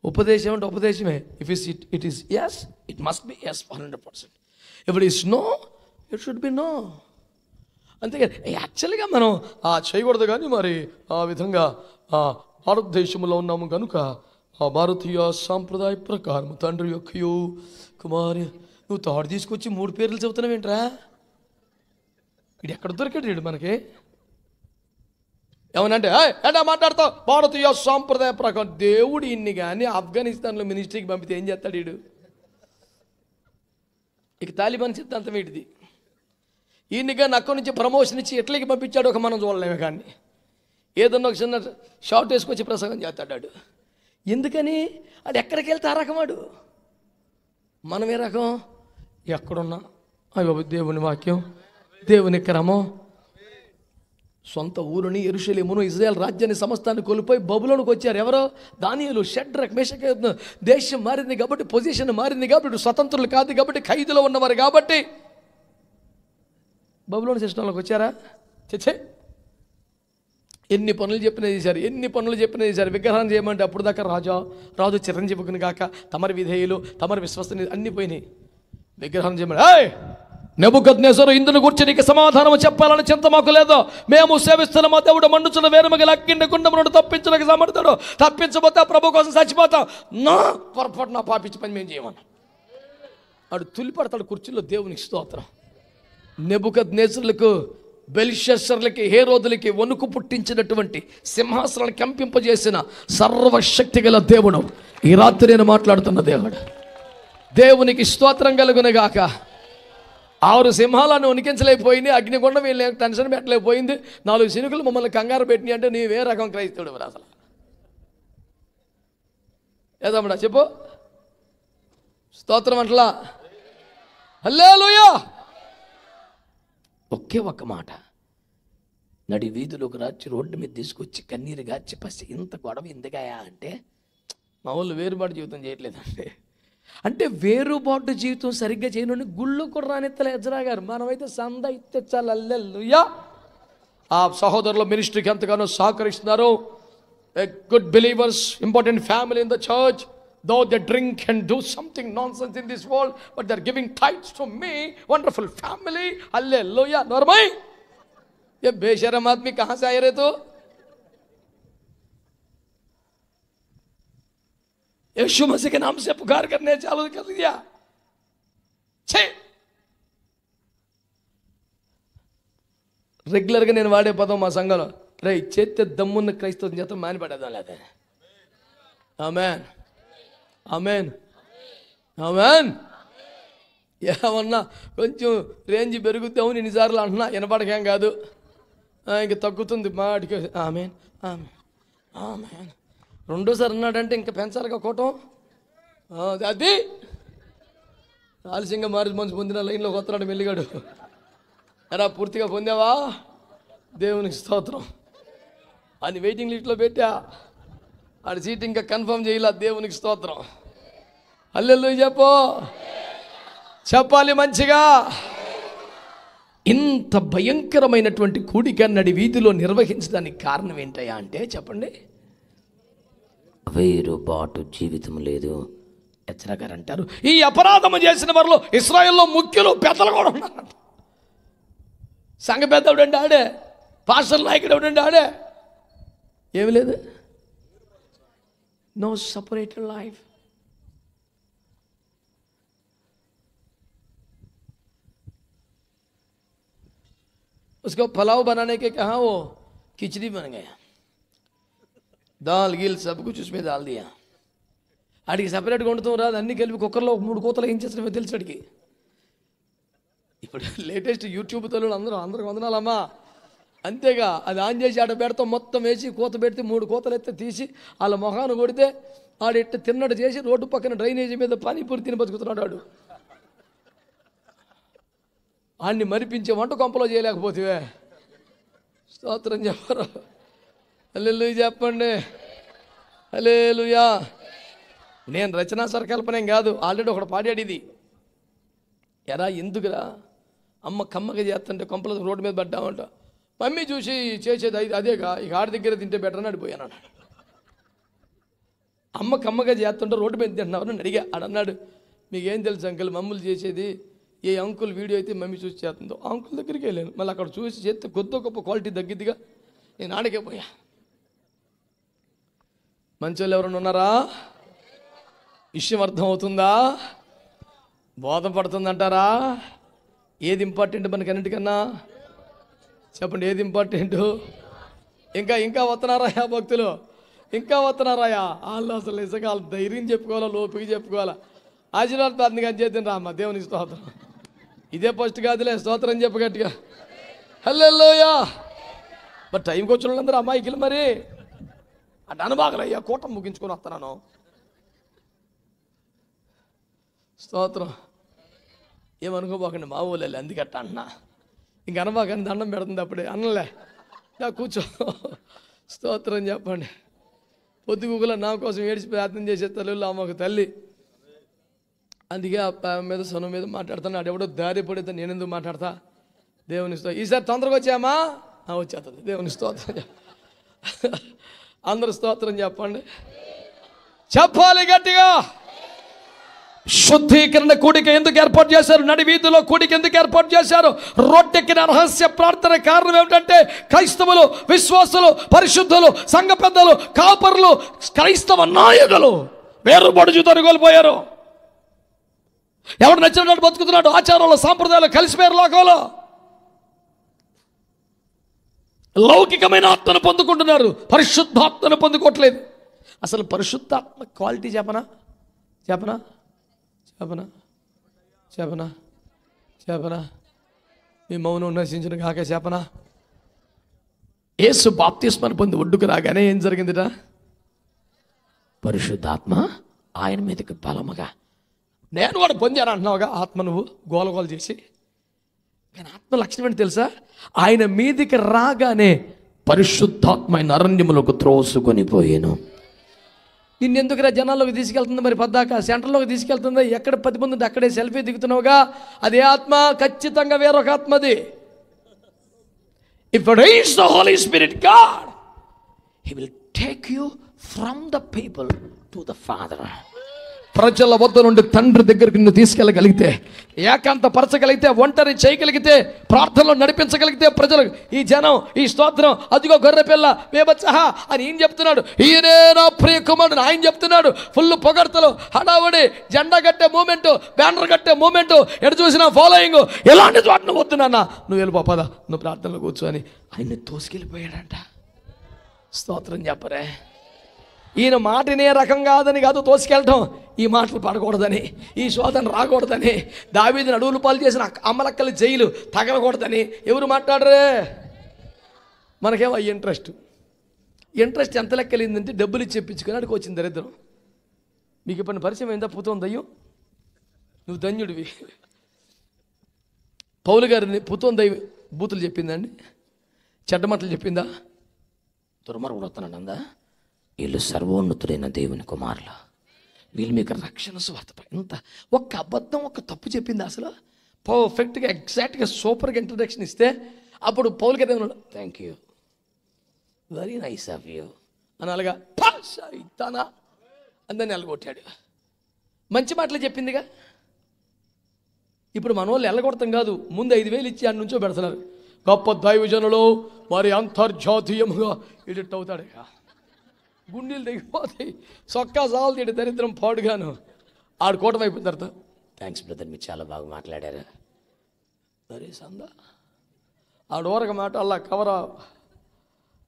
ఉపదేశం అంటే ఉపదేశమే. If it is yes, it must be yes 100%. If it is no, it should be no. అంతేగాని యాక్చువల్గా మనం చేయకూడదు. కానీ మరి ఆ విధంగా భారతదేశంలో ఉన్నాము కనుక ఆ భారతీయ సాంప్రదాయ ప్రకారం తండ్రి యొక్కయో కుమారి, నువ్వు తాడు తీసుకొచ్చి 3 పేర్లు చెబుతున్నావు ఏంట్రా? ఇది ఎక్కడ దొరికాడు వీడు మనకి? ఏమనంటే ఏంటా మాట్లాడతావు? భారతీయ సాంప్రదాయ ప్రకారం. దేవుడు ఇన్ని కానీ ఆఫ్ఘనిస్తాన్లో మినిస్ట్రీకి పంపితే ఏం చేస్తాడు వీడు? ఇక తాలిబాన్ సిద్ధాంతం ఏంటిది? ఈయనగా అక్కడి నుంచి ప్రమోషన్ ఇచ్చి ఎట్లకి పంపించాడు ఒక మనం చూడలేమే. కానీ ఏదన్నా ఒక చిన్న షార్ట్ వేసుకొచ్చి ప్రసంగం చేస్తాడు. ఎందుకని? అది ఎక్కడికి వెళ్తే ఆ రకం వాడు. మనం ఏ రకం? ఎక్కడున్నా అయ్యో దేవుని వాక్యం, దేవుని క్రమం. సొంత ఊరుని యెరూషలేమును ఇజ్రాయెల్ రాజ్యాన్ని సమస్తాన్ని కోల్పోయి బబులోనికి వచ్చారు. ఎవరో? దానియేలు, షడ్రక్, మేషక్. దేశం మారింది కాబట్టి, పొజిషన్ మారింది కాబట్టి, స్వతంత్రులు కాదు కాబట్టి, ఖైదులో ఉన్నవారు కాబట్టి బబులోని సిస్టంలోకి వచ్చారా? చచ్చే. ఎన్ని పనులు చెప్పినా చేశారు. విగ్రహం చేయమంటే అప్పుడు దాకా రాజు చిరంజీవిని కాక తమరి విధేయులు, తమరి విశ్వసనీయులు అన్నీ పోయినాయి. విగ్రహం చేయమని, నెబుకద్నెజరు, ఇందును గురించి నీకు సమాధానం చెప్పాలని చింత మాకు లేదు. మేము సేవిస్తున్న మా దేవుడు మండుచున్న వేరుమగల అగ్ని కుండం నుండి తప్పించడానికి సమర్థుడు. తప్పించబోతే ప్రభు కోసం చచ్చిపోతాం. నా పొరపాటు నా పాపించి పని మేము చేయమన్నా. వాడు తులిపడతాడు కుర్చీలో. దేవునికి స్తోత్రం. నెబుకద్నెజరులకు, బెల్షస్సర్లకి, హేరోదులకి వణుకు పుట్టించినటువంటి, సింహాసనాన్ని కంపింపజేసిన సర్వశక్తి గల దేవుడు ఈ రాత్రి నేను మాట్లాడుతున్న దేవుడు. దేవునికి స్తోత్రం కలుగునుగాక. 6 సింహాలను వణికించలేకపోయింది. అగ్నిగుండం వీళ్ళు టెన్షన్ పెట్టలేకపోయింది. 4 శినుకులు మమ్మల్ని కంగారు పెట్టినాయి అంటే నీవే రకం క్రైస్తవుడు అసలు. ఏదమ్మడా చెప్పు. స్తోత్రం అంటలా. హల్లెలూయా. ఒకే ఒక్క మాట. నడి వీధిలోకి రాచి రోడ్డు మీద తీసుకొచ్చి కన్నీరు గాచి పసి ఇంత గొడవ ఎందుకయా అంటే, మా వాళ్ళు వేరుబాటు జీవితం చేయట్లేదండి. అంటే వేరుబాటు జీవితం సరిగ్గా చేయను గుళ్ళు కూడా రానిత్తలే ఎజ్రా గారు. మనమైతే సంద ఇస్తే చాలు. హల్లెలూయా. ఆ సహోదరుల మినిస్ట్రీకి ఎంతగానో సహకరిస్తున్నారు. Good believers, important family in the church. Though they drink and do something nonsense in this world, but they're giving tithes to me. Wonderful family. Hallelujah. Normai. ये बेशरम आदमी कहाँ से आए रे तू? यीशु मसीह के नाम से पुकार करने चालू कर दिया. छे. రెగ్యులర్ గా నేను వాడే పదం మా సంఘంలో, రే చేస్తే దమ్మున్న క్రైస్తవ చేత మాని పడేద్దాం లేదా. ఆమేన్, ఆమేన్, ఆమేన్. ఏమన్నా కొంచెం రేంజ్ పెరుగుతాము ఎన్నిసార్లు అంటున్నా వినపడకేం కాదు, ఇంక తగ్గుతుంది మాటికి. ఆమేన్, ఆమేన్, ఆమేన్. రెండోసారి అన్నాడంటే ఇంకా పెంచాలిగా కోటం. అది ఆలస్యంగా మారి మంచి పొందిన లైన్లోకి వస్తున్నాడు మెల్లిగాడు. ఎరా పూర్తిగా పొందావా? దేవునికి స్తోత్రం అని వెయిటింగ్ లిస్ట్లో పెట్టా. ఆడి సీట్ ఇంకా కన్ఫర్మ్ చేయాల. దేవునికి స్తోత్రం. హల్లెలూయా చెప్పాలి మంచిగా. ఇంత భయంకరమైనటువంటి కూడిక నడి వీధిలో నిర్వహించడానికి కారణం ఏంటయ్యా అంటే చెప్పండి, వేరుబాటు జీవితం లేదు. ఎజ్రా గారు అంటారు, ఈ అపరాధము చేసిన వారిలో ఇశ్రాయేల్లో ముఖ్యులు పెద్దలు కూడా ఉన్నారంట. సంఘ పెద్ద ఎవడండి ఆడే, పాస్టర్ నాయకుడు ఎవడండి ఆడే. ఏమి లేదు, నో సపరేటెడ్ లైఫ్. उसको पुलाव बनाने के कहा, वो खिचड़ी बन गया. दाल गिल सब कुछ उसमें डाल दिया. ఆడికి సపరేట్గా వండుతాం రాదు, అన్ని కలిపి కుక్కర్లో 3 కోతలు ఏం చేసినవో తెలుసు అడిగి. ఇప్పుడు లేటెస్ట్ యూట్యూబ్ తల్లులు అందరికి వందనాలమ్మా. అంతేగా అది ఆన్ చేసి ఆడ పెడతాం, మొత్తం వేసి కోత పెడితే 3 కోతలు ఎత్తే తీసి వాళ్ళ మొహాన్ని కొడితే ఆడు ఎట్ట తిన్నట్టు చేసి రోడ్డు పక్కన డ్రైనేజీ మీద పానీపూరి తిని బతుకుతున్నాడు ఆడు. ఆడిని మరిపించే వంట కొంపలో చేయలేకపోతే స్తోత్రం చెప్పరు. హల్లెలూయా చెప్పండి. హల్లెలూయా. నేను రచనా సరకల్పనేం కాదు, ఆల్రెడీ ఒకటి పాడాడు ఇది. ఎరా ఎందుకురా అమ్మ కమ్మగా చేస్తుంటే కొంపలో రోడ్డు మీద పడ్డామంట. మమ్మీ చూసి చేసేది అదేగా, ఇక ఆడి దగ్గర తింటే బెటర్ అని అడిపోయాను. అమ్మ కమ్మగా చేస్తుంటే రోడ్డు మీద తింటున్నావు అడిగా. ఆడన్నాడు, మీకేం తెలుసు అంకుల్ మమ్మల్ని చేసేది, ఏ అంకుల్ వీడియో అయితే మమ్మీ చూసి చేస్తుందో ఆ అంకుల్ దగ్గరికి వెళ్ళాను. మళ్ళీ అక్కడ చూసి చేస్తే కొద్ది గొప్ప క్వాలిటీ తగ్గిద్దిగా నేను ఆడకే పోయా. మంచోళ్ళు ఎవరైనా ఉన్నారా? విషయం అర్థం అవుతుందా? బోధపడుతుందంటారా? ఏది ఇంపార్టెంట్ మనకి అన్నిటికన్నా? చెప్పండి, ఏది ఇంపార్టెంట్? ఇంకా వస్తున్నారాయా భక్తులు? ఇంకా వస్తున్నారాయా? వాళ్ళు అసలు నిజంగా ధైర్యం చెప్పుకోవాలా, లోపుకి చెప్పుకోవాలా. ఆశీర్వాద ప్రార్థన చేద్దాం రామ్మ. దేవుని స్తోత్రం. ఇదే ఫస్ట్ కాదులే, స్తోత్రం చెప్పు గట్టిగా. హల్లెలూయా. మరి టైంకి వచ్చిన వాళ్ళందరూ అమ్మాయికిలు మరి అంటే అనబాగలయ్యా, కూటం ముగించుకొని వస్తున్నాను. స్తోత్రం. ఏమనుకోబాకండి, మా ఊళ్ళే అందుకట్ట అన్నా. ఇంక అనబాకని దండం పెడుతుంది అప్పుడే. అన్నలే నా కూర్చో. స్తోత్రం చెప్పండి. పొద్దుగుల నా కోసం ఏడిచి ప్రార్థన చేసే తల్లి అమ్మకు తల్లి. అందుకే ఆ మీద సొన మీద మాట్లాడుతాను. ఎవడో దారి పడితే నేను ఎందుకు మాట్లాడతా? దేవుని ఈసారి తొందరగా వచ్చామా? వచ్చేస్తుంది. దేవుని స్తోత్రం. అందరూ స్తోత్రం చెప్పండి, చెప్పాలి గట్టిగా. శుద్ధీకరణ కూడిక ఎందుకు ఏర్పాటు చేశారు? నడి వీధిలో కూడిక ఎందుకు ఏర్పాటు చేశారు? రొట్టెక్కిన రహస్య ప్రార్థన కారణం ఏమిటంటే క్రైస్తవులు, విశ్వాసులు, పరిశుద్ధులు, సంఘ పెద్దలు, కాపరులు, క్రైస్తవ నాయకులు వేరుబడి జీవితాన్ని కోల్పోయారు. ఎవడు నచ్చినట్టు బతుకుతున్నాడు, ఆచారాలు సాంప్రదాయాలు కలిసిపోయారు. లోకంలో లౌకికమైన ఆత్మను పొందుకుంటున్నారు, పరిశుద్ధాత్మను పొందుకోవట్లేదు. అసలు పరిశుద్ధాత్మ క్వాలిటీ చెప్పనా చెప్పనా చెప్పనా చెప్పనా చెప్పనా మీ మౌనం నశించిన కాక చెప్పనా? యేసు బాప్తిస్మాన్ని పొంది ఒడ్డుకు రాగానే ఏం జరిగిందిట? పరిశుద్ధాత్మ ఆయన మీదకి బలముగా. నేను కూడా పొందాను అంటున్నావుగా ఆత్మ, నువ్వు గోలగోల చేసి. కానీ ఆత్మ లక్షణం ఏంటి తెలుసా? ఆయన మీదికి రాగానే పరిశుద్ధాత్మ ఆయన అరణ్యములకు త్రోసుకొని పోయాను. నిన్నెందుకురా జనాల్లోకి తీసుకెళ్తుంది? మరి పద్దాక సెంటర్లోకి తీసుకెళ్తుంది. ఎక్కడ 10 మంది ఉంటే అక్కడే సెల్ఫీ దిగుతున్నావుగా. అదే ఆత్మ ఖచ్చితంగా వేరొక ఆత్మది. If it is the holy spirit god, he will take you from the people to the father. ప్రజల వద్ద నుండి తండ్రి దగ్గరికి నువ్వు తీసుకెళ్ళగలిగితే, ఏకాంత పరచగలిగితే, ఒంటరి చేయగలిగితే, ప్రార్థనలో నడిపించగలిగితే ప్రజలు, ఈ జనం, ఈ స్తోత్రం, అదిగో గొర్రె పిల్ల వేబచ్చహా అని ఈయన చెప్తున్నాడు. ఈయనే నా ప్రియ కుమారుడు ఆయన చెప్తున్నాడు. ఫుల్ పొగడ్తలు, హడావుడి, జెండా కట్టే మూమెంటు, బ్యానర్ కట్టే మూమెంటు, ఎటు చూసినా ఫాలోయింగ్. ఎలాంటి చోట వద్దు నాన్న, నువ్వు వెళ్ళిపో, పద నువ్వు ప్రార్థనలో కూర్చొని ఆయన్ని తోసుకెళ్ళిపోయాడంట. స్తోత్రం చెప్పరే. ఈయన మాటనే రకం కాదని కాదు తోసుకెళ్ళటం, ఈ మాటలు పడకూడదని, ఈ శోధన రాకూడదని, దావీదుని అడవులు పాలు చేసిన అమ్మలక్కల జైలు తగలకూడదని ఎవరు మాట్లాడరే? మనకేమో ఇంట్రెస్ట్ ఎంత లెక్కలేదంటే డబ్బులు ఇచ్చి చెప్పించుకొని అడిగి వచ్చింది దరిద్రం. మీకు ఇప్పుడు పరిచయం అయిందా? పుతం దయ్యం. నువ్వు ధన్యుడివి. పౌలు గారిని పుతం దయ్యం బూతులు చెప్పిందండి, చెడ్డమట్లు చెప్పిందా? దుర్మార్గుడు వస్తున్నాడు అందా? వీళ్ళు సర్వోన్నతుడైన దేవుని కుమారులు, వీళ్ళు మీకు రక్షణ స్వార్థ. ఇంత ఒక్క అబద్ధం, ఒక్క తప్పు చెప్పింది అసలు పర్ఫెక్ట్గా, ఎగ్జాక్ట్గా, సూపర్గా ఇంట్రడక్షన్ ఇస్తే అప్పుడు పౌలు గారు ఏమన్నాడు? Thank you, very nice of you అని అలాగా ఇస్తానా అందరిని ఎల్లగొట్టాడు. మంచి మాటలు చెప్పిందిగా. ఇప్పుడు మన వాళ్ళు ఎల్లగొడతాం కాదు, ముందు 5,000 ఇచ్చి అన్ని నుంచో పెడుతున్నారు. గొప్ప దైవజనులు మరి అంతర్జాతీయముగా ఎడిట్ అవుతాడు. గుండెలు తెగిపోతాయి, సొక్కా సాలు తీయడం దరిద్రం పాడుగాను. ఆడు కూటమి అయిపోయిన తర్వాత థ్యాంక్స్ బ్రదర్, మీరు చాలా బాగా మాట్లాడారు. సరే సందా ఆడు ఊరక మాట అలా కవర్,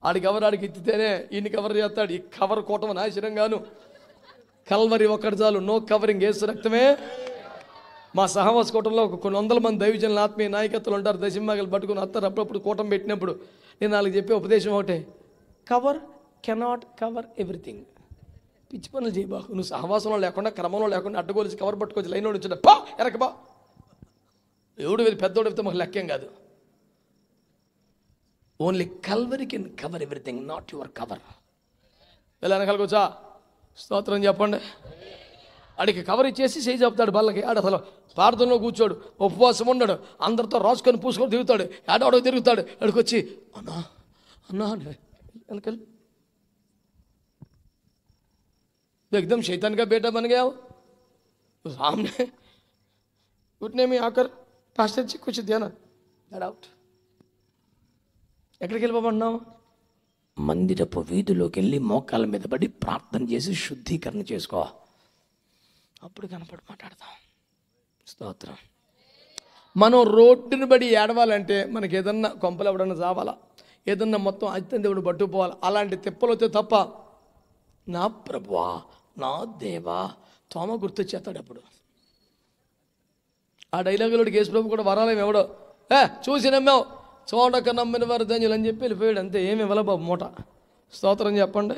ఆడికి ఎత్తితేనే ఈయన కవర్ చేస్తాడు. ఈ కవర్ కూటమి నాశనంగాను. కల్వరి ఒక్కటి చాలు, నో కవరింగ్, ఏసు రక్తమే. మా సహవాస కూటంలో కొన్ని 100 మంది దైవజనుల ఆత్మీయ నాయకత్వాలు ఉంటారు. దశంభాగాలు పట్టుకుని వస్తారు. అప్పుడప్పుడు కూటమి పెట్టినప్పుడు నేను వాళ్ళకి చెప్పే ఉపదేశం ఒకటే, కవర్ కెనాట్ కవర్ ఎవ్రీథింగ్. పిచ్చి పనులు చేయబాకు. నువ్వు సహవాసంలో లేకుండా, క్రమంలో లేకుండా అడ్డగోలిసి కవర్ పట్టుకోవచ్చు. లైన్లో నుంచి పా ఎరకబా, ఎవడు పెద్దోడు వెళ్తే మాకు లెక్కేం కాదు. Only Calvary can cover everything, not your cover. ఎలా వెనకాలకొచ్చా? స్తోత్రం చెప్పండి. ఆడికి కవర్ ఇచ్చేసి చేయి చెప్తాడు బల్లకి. ఆడు అసలు ప్రార్థనలో కూర్చోడు, ఉపవాసం ఉండడు, అందరితో రాసుకొని పూసుకొని తిరుగుతాడు, ఆడవాడో తిరుగుతాడు. ఆడికొచ్చి అన్నా అన్నా వెనకాల एकदम शैतान का बेटा बन गया हो तो सामने उठने में आकर पास्टर जी कुछ दिया ना, गेट आउट. ఎక్కడికి వెళ్ళిపోమన్నావు? మందిరపు వీధిలోకి వెళ్ళి మోకాళ్ళ మీద పడి ప్రార్థన చేసి శుద్ధీకరణ చేసుకో, అప్పుడు కనపడి మాట్లాడతాం. స్తోత్రం. మనం రోడ్డుని బడి ఏడవాలంటే మనకి ఏదన్నా కొంపలు ఎవడన్నా చావాలా, ఏదన్నా మొత్తం అత్యంత దేవుడు పట్టుకుపోవాలి. అలాంటి తిప్పలు వస్తే తప్ప నా ప్రభువా, నా దేవా, తోమ గుర్తొచ్చేస్తాడు. అప్పుడు ఆ డైలాగులోకి యేసు ప్రభు కూడా వరాలేం ఎవడో చూసి నమ్మావు చూడక నమ్మిన వారు ధన్యులు అని చెప్పి వెళ్ళిపోయాడు అంతే. ఏమి ఇవ్వలే బాబు మూట. స్తోత్రం చెప్పండి.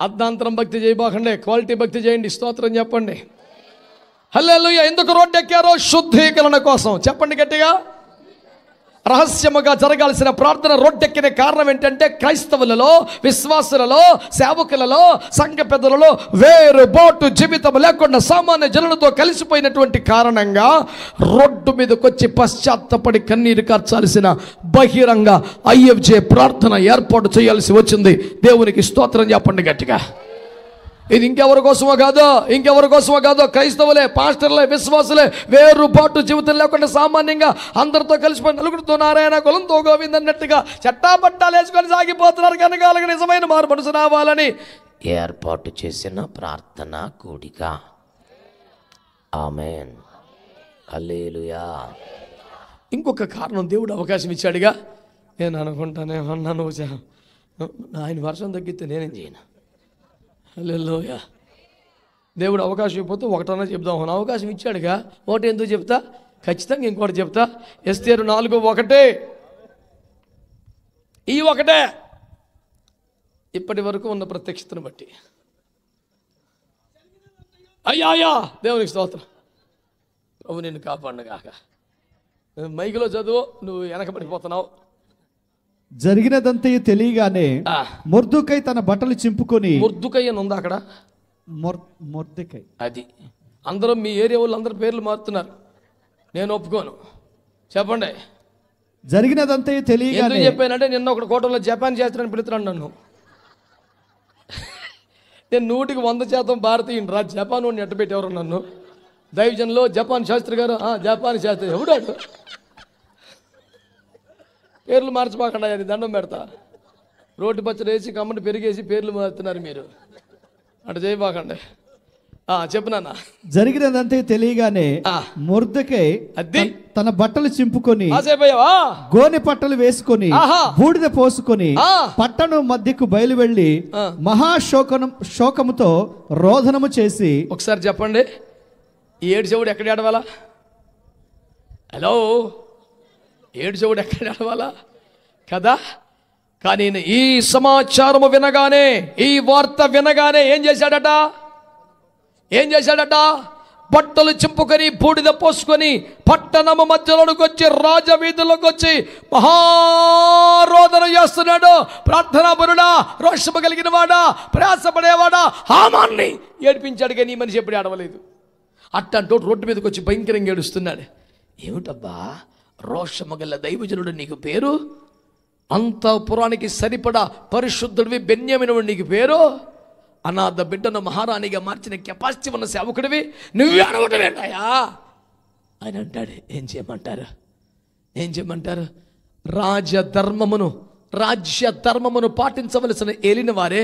అర్ధాంతరం భక్తి చేయబాకండి, క్వాలిటీ భక్తి చేయండి. స్తోత్రం చెప్పండి. హల్లెలూయా. ఎందుకు రోడ్డు ఎక్కారో? శుద్ధీకరణ కోసం. చెప్పండి గట్టిగా. రహస్యముగా జరగాల్సిన ప్రార్థన రోడ్డెక్కిన కారణం ఏంటంటే క్రైస్తవులలో, విశ్వాసులలో, సేవకులలో, సంఘ పెద్దలలో వేరుబాటు జీవితం లేకుండా సామాన్య జనులతో కలిసిపోయినటువంటి కారణంగా రోడ్డు మీదకి వచ్చి పశ్చాత్తపడి కన్నీరు కార్చాల్సిన బహిరంగ IFJ ప్రార్థన ఏర్పాటు చేయాల్సి వచ్చింది. దేవునికి స్తోత్రం చెప్పండి గట్టిగా. ఇది ఇంకెవరి కోసమో కాదో, క్రైస్తవులే, పాస్టర్లే, విశ్వాసులే వేరుబాటు జీవితం లేకుండా సామాన్యంగా అందరితో కలిసిపోయి నలుగురితో నారాయణ, కులంతో గోవింద్ అన్నట్టుగా చట్టాపట్టాలు వేసుకొని సాగిపోతున్నారు కనుక వాళ్ళకి నిజమైన మారు మనసు రావాలని ఏర్పాటు చేసిన ప్రార్థన కూడిక. ఆమేన్. హల్లెలూయా. ఇంకొక కారణం, దేవుడు అవకాశం ఇచ్చాడుగా. నేను అనుకుంటానేమన్నా నువ్వు ఆయన వర్షం తగ్గితే నేనేం చేయను. హల్లెలూయా. దేవుడు అవకాశం ఇవ్వకపోతే ఒకటన్నా చెప్దాం. అవకాశం ఇచ్చాడుగా, ఒకటి ఎందుకు చెప్తా, ఖచ్చితంగా ఇంకోటి చెప్తా. ఎస్తేరు 4:1 ఈ ఒకటే ఇప్పటి వరకు ఉన్న ప్రత్యక్షతను బట్టి. అయ్యా దేవునికి స్తోత్రం. ప్రభు నిన్ను కాపాడు కాక. మైకులో చదువు, నువ్వు వెనకబడిపోతున్నావు. జరిగినదంతయు తెలియగానే మొర్దుకై తన బట్టలు చింపుకొని. మొర్దుకై అని ఉందా అక్కడ? మొర్దుకై. అది అందరూ మీ ఏరియా వాళ్ళు అందరు పేర్లు మారుతున్నారు, నేను ఒప్పుకోను. చెప్పండి. జరిగినదంతయు తెలియగానే చెప్పానంటే నిన్న ఒక కోటలో జపాన్ శాస్త్రాన్ని పిలుతున్నాను నన్ను. నేను 100% భారతీయుని రా. జపాన్ వాడిని ఎట్టబెట్టేవారు నన్ను. దైవజన్లో జపాన్ శాస్త్రి గారు, జపాన్ శాస్త్రి ఎవడాడు? పేర్లు మార్చిపోకుండా, అది దండం పెడతా. రోడ్డు పచ్చడి వేసి కమ్మని పెరిగేసి పేర్లు మారుతున్నారు మీరు. అటు చేయబాకండి. చెప్పునా. జరిగినదంతే తెలియగానే మొర్దెకై తన బట్టలు చింపుకొని గోనె పట్టలు వేసుకొని బూడిద పోసుకొని పట్టణం మధ్యకు బయలు వెళ్లి శోకముతో రోదనము చేసి. ఒకసారి చెప్పండి, ఈ ఏడు చెవుడు ఎక్కడ ఏడవాలా? హలో, ఏడు చెవుడు ఎక్కడ ఏడవాలా కదా? కానీ ఈ సమాచారము వినగానే, ఈ వార్త వినగానే ఏం చేశాడట? బట్టలు చింపుకొని బూడిద పోసుకొని పట్టణము మధ్యలోకి వచ్చి రాజవీధులకు వచ్చి మహారోదన చేస్తున్నాడు. ప్రార్థనాపరుడా, రోషము కలిగిన వాడా, ప్రయాసపడేవాడా, హామాన్ని ఏడిపించాడు. కానీ ఈ మనిషి ఎప్పుడు ఏడవలేదు. అట్టంటూ రోడ్డు మీదకి వచ్చి భయంకరంగా ఏడుస్తున్నాడు. ఏమిటబ్బా, రోషము గల దైవజనుడు నీకు పేరు, అంతఃపురానికి సరిపడా పరిశుద్ధుడివి, బెన్యామీను నీకు పేరు, అనాథ బిడ్డను మహారాణిగా మార్చిన కెపాసిటీ ఉన్న సేవకుడివి, నువ్వే అనవటమేంటాయా ఆయన అంటాడు. ఏం చేయమంటారు? రాజ్య ధర్మమును పాటించవలసిన ఏలిన వారే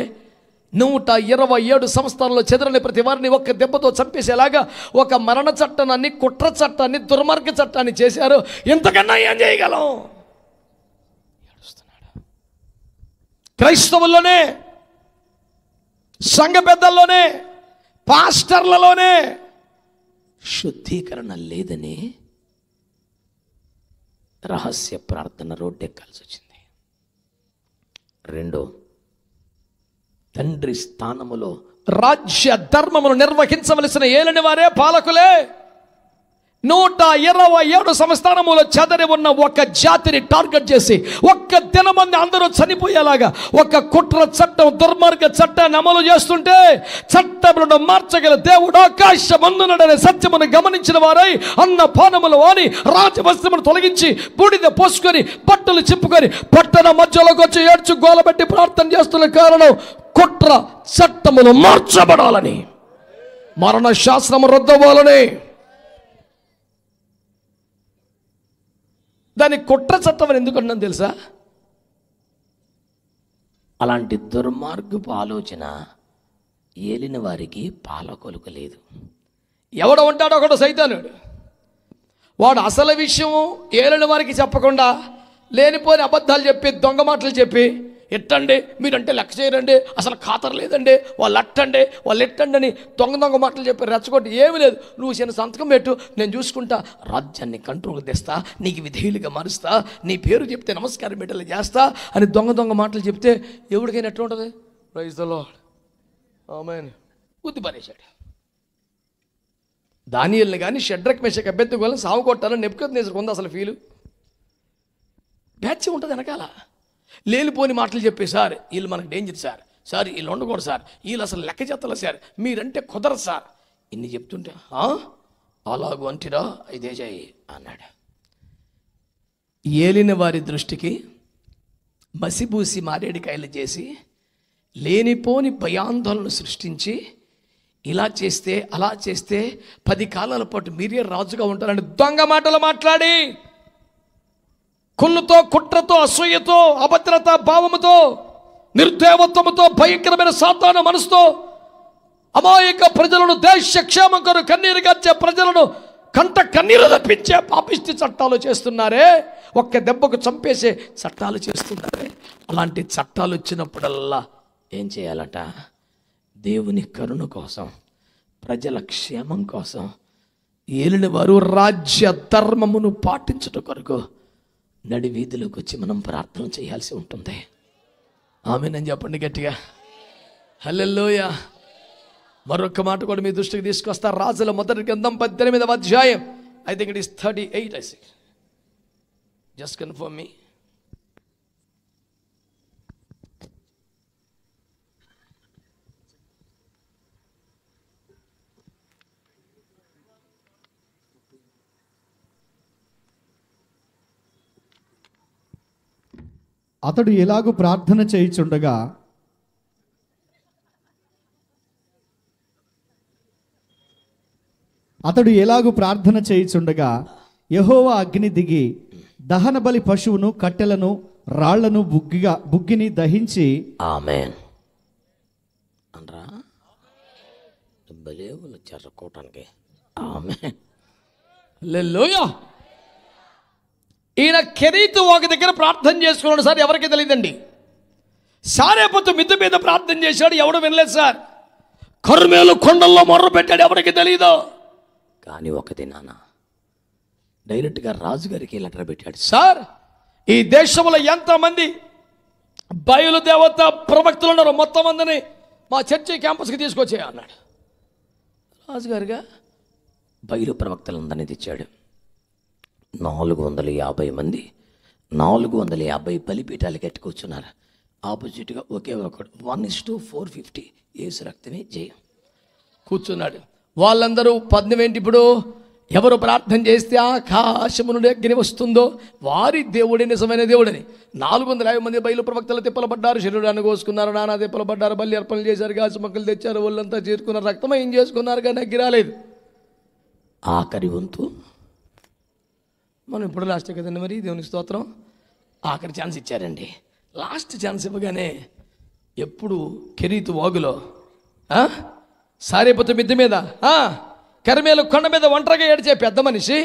127 సంస్థానంలో చెదరని ప్రతి వారిని ఒక్క దెబ్బతో చంపేసేలాగా ఒక మరణ చట్టాన్ని, కుట్ర చట్టాన్ని, దుర్మార్గ చట్టాన్ని చేశారు. ఇంతకన్నా ఏం చేయగలం? ఏడుస్తున్నాడు. క్రైస్తవుల్లోనే, సంఘ పెద్దల్లోనే, పాస్టర్లలోనే శుద్ధీకరణ లేదని రహస్య ప్రార్థన రోడ్డెక్కాల్సి వచ్చింది. 2, తండ్రి స్థానములో రాజ్య ధర్మమును నిర్వహించవలసిన ఏలిన వారే, పాలకులే 127 సంస్థానములో చెదరి ఉన్న ఒక జాతిని టార్గెట్ చేసి ఒక్క దినమంది అందరూ చనిపోయేలాగా ఒక కుట్ర చట్టం, దుర్మార్గ చట్టాన్ని అమలు చేస్తుంటే చట్టములను మార్చగల దేవుడు ఆకాశమందునడనే సత్యమును గమనించిన వారై అన్న పానములు వాని రాజవస్త్రమును తొలగించి బూడిద పోసుకొని బట్టలు చింపుకొని పట్టణ మధ్యలోకి వచ్చి ఏడ్చు గోలబెట్టి ప్రార్థన చేస్తున్న కారణం కుట్ర చట్టములు మార్చబడాలని, మరణ శాస్త్రము రద్దవ్వాలని. దాన్ని కుట్ర చట్టం అని ఎందుకంటున్నాను తెలుసా? అలాంటి దుర్మార్గపు ఆలోచన ఏలిన వారికి పాలకొలుక లేదు. ఎవడో ఉంటాడో ఒకడు సైతానుడు. వాడు అసలు విషయం ఏలిన వారికి చెప్పకుండా లేనిపోని అబద్ధాలు చెప్పి, దొంగ మాటలు చెప్పి ఎట్టండి, మీరంటే లెక్క చేయరండి, అసలు ఖాతరు లేదండి, వాళ్ళు అట్టండి, వాళ్ళు ఎట్టండి అని దొంగ మాటలు చెప్పి రెచ్చగొట్టి, ఏమీ లేదు, నువ్వు చిన్న సంతకం పెట్టు, నేను చూసుకుంటా, రాజ్యాన్ని కంట్రోల్ తెస్తా, నీకు విధేయులుగా మారుస్తా, నీ పేరు చెప్తే నమస్కారం పెట్టేలా చేస్తా అని దొంగ మాటలు చెప్తే ఎవరికైనా ఎట్లా ఉంటుంది? ప్రైజ్ ద లార్డ్, ఆమేన్. బుద్ధి పరేశాడు. దానియేలుని కానీ షడ్రక్ మెషక్ అబేద్నెగోలను సావు కొట్టాలని నెబుకద్నెజర్ ఉంది అసలు ఫీలు. బ్యాచ్ ఉంటుంది వెనకాల. లేనిపోని మాటలు చెప్పే, సార్ వీళ్ళు మనకు డేంజర్ సార్ వీళ్ళు ఉండకూడదు సార్, వీళ్ళు అసలు లెక్క చేత్తలు సార్, మీరంటే కుదరదు సార్, ఇన్ని చెప్తుంటే అలాగూ అంటిరా ఇదే చేయి అన్నాడు. ఏలిన వారి దృష్టికి మసిబూసి మారేడికాయలు చేసి లేనిపోని భయాందోళన సృష్టించి, ఇలా చేస్తే అలా చేస్తే 10 కాలాల పాటు మీరే రాజుగా ఉంటారని దొంగ మాటలు మాట్లాడి, కుళ్ళుతో, కుట్రతో, అసూయతో, అభద్రత భావముతో, నిర్దేవత్వముతో, భయంకరమైన సాతాను మనసుతో అమాయక ప్రజలను, దేశ క్షేమం కొరకు కన్నీరు గార్చే ప్రజలను కంట కన్నీరు తప్పించే పాపిష్టి చట్టాలు చేస్తున్నారే, ఒక్క దెబ్బకు చంపేసే చట్టాలు చేస్తున్నారే. అలాంటి చట్టాలు వచ్చినప్పుడల్లా ఏం చేయాలట? దేవుని కరుణ కోసం, ప్రజల క్షేమం కోసం, ఏలిన వారు రాజ్య ధర్మమును పాటించుట కొరకు నడి వీధిలోకి వచ్చి మనం ప్రార్థన చేయాల్సి ఉంటుంది. ఆమేనని చెప్పండి గట్టిగా. హల్లెలూయా. మరొక మాట కూడా మీ దృష్టికి తీసుకొస్తా. రాజుల మొదటి గ్రంథం 18వ అధ్యాయం, I think it is 38. I see, just confirm me. అతడు ఎలాగూ ప్రార్థన చేయుచుండగా యెహోవా అగ్ని దిగి దహన బలి పశువును, కట్టెలను, రాళ్లను, బుగ్గిని దహించి, ఆమేన్ అనరా బలేవులు చెరకోవటానికి. ఆమేన్. హల్లెలూయా. ఈయన కెరీతు ఒక దగ్గర ప్రార్థన చేసుకున్నాడు సార్, ఎవరికి తెలియదండి. సారేపతు మిద్దు మీద ప్రార్థన చేశాడు, ఎవడు వినలేదు సార్. కర్మేలు కొండల్లో మొర్ర పెట్టాడు, ఎవరికి తెలియదు. కానీ ఒకటి నాన్న డైరెక్ట్గా రాజుగారికి లెటర్ పెట్టాడు, సార్ ఈ దేశంలో ఎంతమంది బయలుదేవత ప్రవక్తలు ఉన్నారు, మొత్తం మందిని మా చర్చి క్యాంపస్కి తీసుకొచ్చే అన్నాడు. రాజుగారుగా బయలు ప్రవక్తలందరినీ తెచ్చాడు. 450 మంది, 450 బలిపీఠాలు కట్టి కూర్చున్నారు. ఆపోజిట్గా ఒకే ఒకడు 1:450 యేసు రక్తమే జయం కూర్చున్నాడు. వాళ్ళందరూ పద్మేంటి, ఇప్పుడు ఎవరు ప్రార్థన చేస్తే ఆకాశము నుండి అగ్ని వస్తుందో వారి దేవుడే నిజమైన దేవుడని. 450 మంది బయలు ప్రవక్తలు తిప్పలపడ్డారు, శరీరాన్ని కోసుకున్నారు, నానా తిప్పలపడ్డారు, బలి అర్పణలు చేశారు, గాజు మొక్కలు తెచ్చారు, వాళ్ళంతా చేరుకున్నారు, రక్తం ఏం చేసుకున్నారు కానీ అగ్గి రాలేదు. ఆఖరి వంతు మనం ఇప్పుడు లాస్ట్ కదండి, మరి దేవునికి స్తోత్రం. ఆఖరి ఛాన్స్ ఇచ్చారండి. లాస్ట్ ఛాన్స్ ఇవ్వగానే ఎప్పుడు కెరీతు వాగులో, సారేపతు మిద్దె మీద, కర్మేలు కొండ మీద ఒంటరిగా ఏడ్చే పెద్ద మనిషి,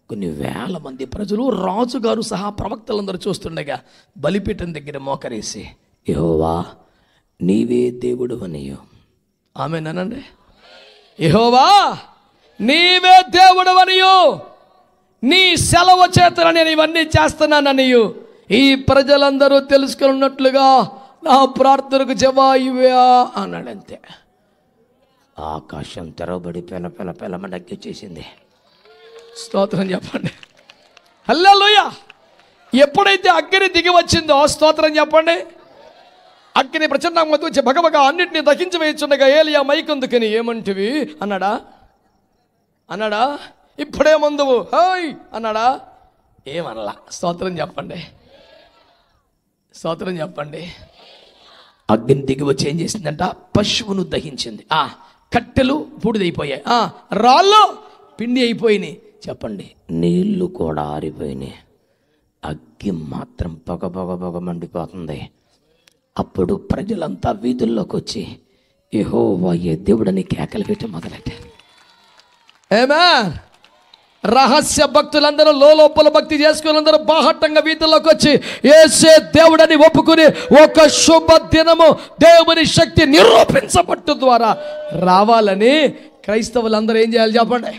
కొన్ని వేల మంది ప్రజలు, రాజుగారు సహా ప్రవక్తలందరూ చూస్తుండగా బలిపీఠం దగ్గర మోకరేసి, యెహోవా నీవే దేవుడు అనియు. ఆమేనండి. యెహోవా నీవే దేవుడు అనియు, నీ సెలవు చేతన నేను ఇవన్నీ చేస్తున్నాననియు ఈ ప్రజలందరూ తెలుసుకున్నట్లుగా నా ప్రార్థనకు జవాబువా అన్నాడంతే. ఆకాశం తెరవబడి పెలమని అగ్గిచ్చేసింది. స్తోత్రం చెప్పండి. హల్లెలూయా. ఎప్పుడైతే అగ్ని దిగి వచ్చిందో స్తోత్రం చెప్పండి. అగ్ని ప్రచండంగా వచ్చి భగభగ అన్నింటినీ దహించి వేయించుండగా ఏలియా మైకందుకని ఏమంటివి అన్నాడా ఇప్పుడే ముందువు హాయ్ అన్నాడా? ఏమనలా. స్తోత్రం చెప్పండి. స్తోత్రం చెప్పండి. అగ్ని దిగి వచ్చి ఏం చేసిందంట? పశువును దహించింది. కట్టెలు బూడిదైపోయాయి, రాళ్ళు పిండి అయిపోయినాయి. చెప్పండి, నీళ్లు కూడా ఆరిపోయినాయి, అగ్గి మాత్రం పొగ మండిపోతుంది. అప్పుడు ప్రజలంతా వీధుల్లోకి వచ్చి యెహోవా దేవుడని కేకలు పెట్టి మొదలెట్టారు. ఆమేన్. రహస్య భక్తులందరూ లోపల భక్తి చేసుకుని బాహట్టంగా వీధుల్లోకి వచ్చి యేసే దేవుడని ఒప్పుకుని ఒక శుభ దినము దేవుని శక్తి నిరూపించబట్టు ద్వారా రావాలని క్రైస్తవులందరూ ఏం చేయాలి చెప్పండి?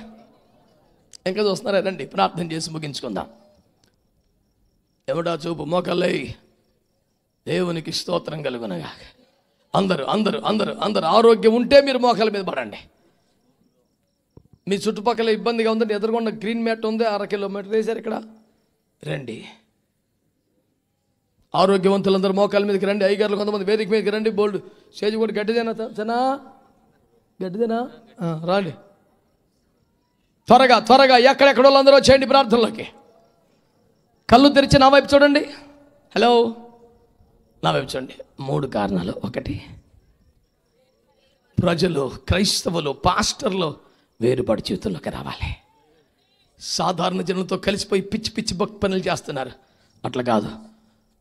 ఇంకా చూస్తున్నారా? రండి ప్రార్థన చేసి ముగించుకుందాం. ఎవడా చూపు మోకల్లై దేవునికి స్తోత్రం కలుగునగా. అందరూ అందరూ అందరూ అందరూ ఆరోగ్యం ఉంటే మీరు మోకాల మీద పడండి. మీ చుట్టుపక్కల ఇబ్బందిగా ఉందంటే ఎదురుకుండా గ్రీన్ మ్యాట్ ఉంది, 1/2 కిలోమీటర్ వేశారు ఇక్కడ. రండి, ఆరోగ్యవంతులందరూ మోకాల మీదకి రండి. అయ్యగారులు కొంతమంది వేదిక మీదకి రండి. బోల్డ్ స్టేజ్ కూడా గట్టిదేనా? గట్టిదేనా? రండి త్వరగా త్వరగా. ఎక్కడెక్కడ వాళ్ళందరూ వచ్చేయండి ప్రార్థనలోకి. కళ్ళు తెరిచి నా వైపు చూడండి. హలో, నా వైపు చూడండి. 3 కారణాలు. 1, ప్రజలు, క్రైస్తవులు, పాస్టర్లు వేరుపడి జీవితంలోకి రావాలి. సాధారణ జనులతో కలిసిపోయి పిచ్చి పిచ్చి భక్తి పనులు చేస్తున్నారు. అట్లా కాదు,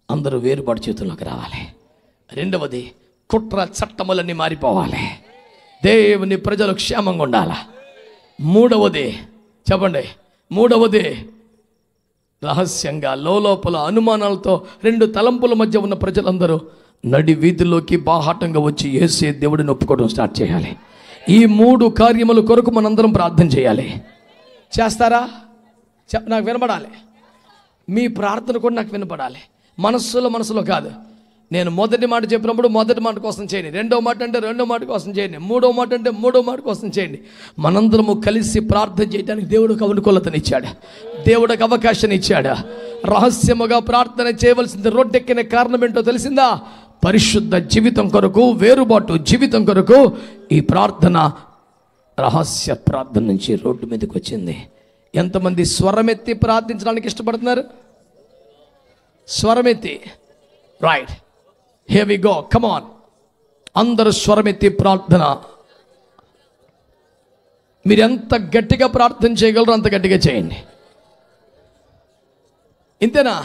అందరూ వేరుపడి జీవితంలోకి రావాలి. 2, కుట్ర చట్టములన్నీ మారిపోవాలి. దేవుని ప్రజలు క్షేమంగా ఉండాలి. 3, చెప్పండి, 3, రహస్యంగా లోపల అనుమానాలతో 2 తలంపుల మధ్య ఉన్న ప్రజలందరూ నడి వీధిలోకి బాహాటంగా వచ్చి యేసే దేవుడిని ఒప్పుకోవడం స్టార్ట్ చేయాలి. ఈ 3 కార్యముల కొరకు మనందరం ప్రార్థన చేయాలి. చేస్తారా? నాకు వినపడాలి. మీ ప్రార్థన కూడా నాకు వినపడాలి. మనసులో కాదు. నేను మొదటి మాట చెప్పినప్పుడు మొదటి మాట కోసం చేయండి, 2వ మాట అంటే 2వ మాట కోసం చేయండి, 3వ మాట అంటే 3వ మాట కోసం చేయండి. మనందరము కలిసి ప్రార్థన చేయడానికి దేవుడికి అనుకూలతనిచ్చాడు, దేవుడికి అవకాశం ఇచ్చాడు. రహస్యముగా ప్రార్థన చేయవలసింది రోడ్డెక్కిన కారణం ఏంటో తెలిసిందా? పరిశుద్ధ జీవితం కొరకు, వేరుబాటు జీవితం కొరకు ఈ ప్రార్థన, రహస్య ప్రార్థన నుంచి రోడ్డు మీదకి వచ్చింది. ఎంతమంది స్వరమెత్తి ప్రార్థించడానికి ఇష్టపడుతున్నారు? స్వరమెత్తి. Right, here we go, come on. అందరూ స్వరమెత్తి ప్రార్థన. మీరు ఎంత గట్టిగా ప్రార్థన చేయగలరో అంత గట్టిగా చేయండి. ఇంతేనా?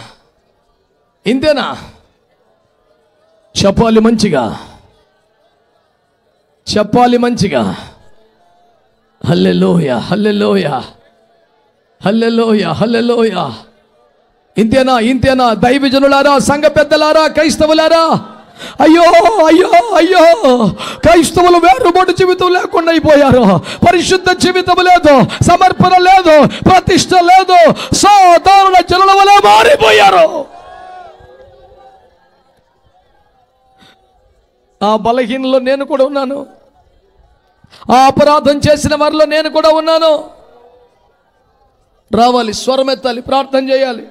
ఇంతేనా? చెప్పాలి మంచిగా, చెప్పాలి మంచిగా. హల్లెలూయా, హల్లెలూయా, హల్లెలూయా, హల్లెలూయా. ఇంతేనా? ఇంతేనా? దైవజనులారా, సంఘ పెద్దలారా, క్రైస్తవులారా, అయ్యో అయ్యో అయ్యో, క్రైస్తవులు వేరుబాటు జీవితం లేకుండా అయిపోయారు. పరిశుద్ధ జీవితం లేదు, సమర్పణ లేదు, ప్రతిష్ట లేదు, సాధారణ జనుల వలె మారిపోయారు. ఆ బలహీనలో నేను కూడా ఉన్నాను, ఆ అపరాధం చేసిన వారిలో నేను కూడా ఉన్నాను. రావాలి, స్వరమెత్తాలి, ప్రార్థన చేయాలి.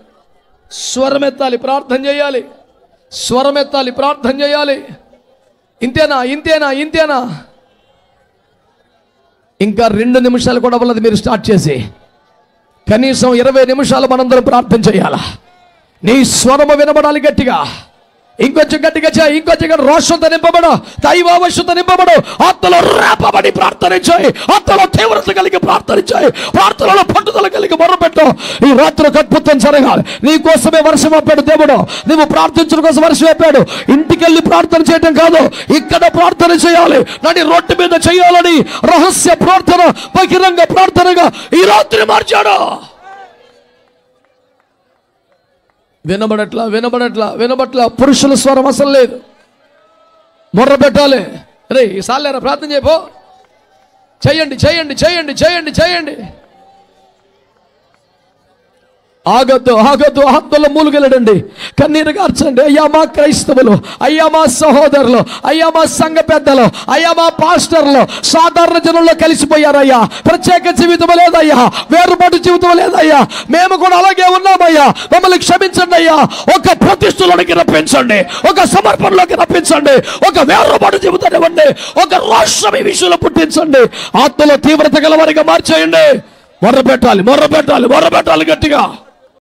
స్వరమెత్తాలి, ప్రార్థన చేయాలి. స్వరమెత్తాలి, ప్రార్థన చేయాలి. ఇంతేనా? ఇంతేనా? ఇంతేనా? ఇంకా 2 నిమిషాలు కూడా ఉన్నది. మీరు స్టార్ట్ చేసి కనీసం 20 నిమిషాలు మనందరం ప్రార్థన చేయాలా? నీ స్వరము వినబడాలి గట్టిగా. ఇంకొంచెం గట్టిగా చేయి, ఇంకొంచెం రోషంతో నింపబడు, దైవావశ్యత నింపబడు, ఆత్మలో రేపబడి ప్రార్థన చేయి, ఆత్మలో తీవ్రత కలిగి ప్రార్థన చేయి, ప్రార్థనలో పట్టుదల కలిగి మొరపెట్టు. ఈ రాత్రి అద్భుతం జరగాలి. నీ కోసమే వర్షం ఆపాడు దేవుడు, నువ్వు ప్రార్థించడం కోసం వర్షం ఆపాడు. ఇంటికి వెళ్ళి ప్రార్థన చేయటం కాదు, ఇక్కడ ప్రార్థన చేయాలి. నడి రోడ్డు మీద చేయాలని రహస్య ప్రార్థన బహిరంగ ప్రార్థనగా ఈ రాత్రి మార్చాడు. వినబడట్లా. పురుషుల స్వరం అసలు లేదు. మొర్ర పెట్టాలి. రే ఈసారి ప్రార్థన చేయపో. చేయండి. ఆగద్దు ఆత్మలో మూలుగెళ్ళండి, కన్నీరు కార్చండి. అయ్యా మా క్రైస్తవులు, అయ్యా మా సహోదరులు, అయ్యా మా సంఘ పెద్దలు, అయ్యా మా పాస్టర్లు సాధారణ జనుల్లో కలిసిపోయారయ్యా. ప్రత్యేక జీవితం లేదయ్యా, వేరుబాటు జీవితం లేదయ్యా. మేము కూడా అలాగే ఉన్నామయ్యా, మమ్మల్ని క్షమించండి అయ్యా. ఒక ప్రతిష్టలోకి రప్పించండి, ఒక సమర్పణలోకి రప్పించండి, ఒక వేరుబాటు జీవితాన్ని ఇవ్వండి, ఒక రాష్ట్రం ఈ విషయంలో పుట్టించండి. ఆత్మలో తీవ్రత గలవారిగా మార్చేయండి. మొర్ర పెట్టాలి గట్టిగా.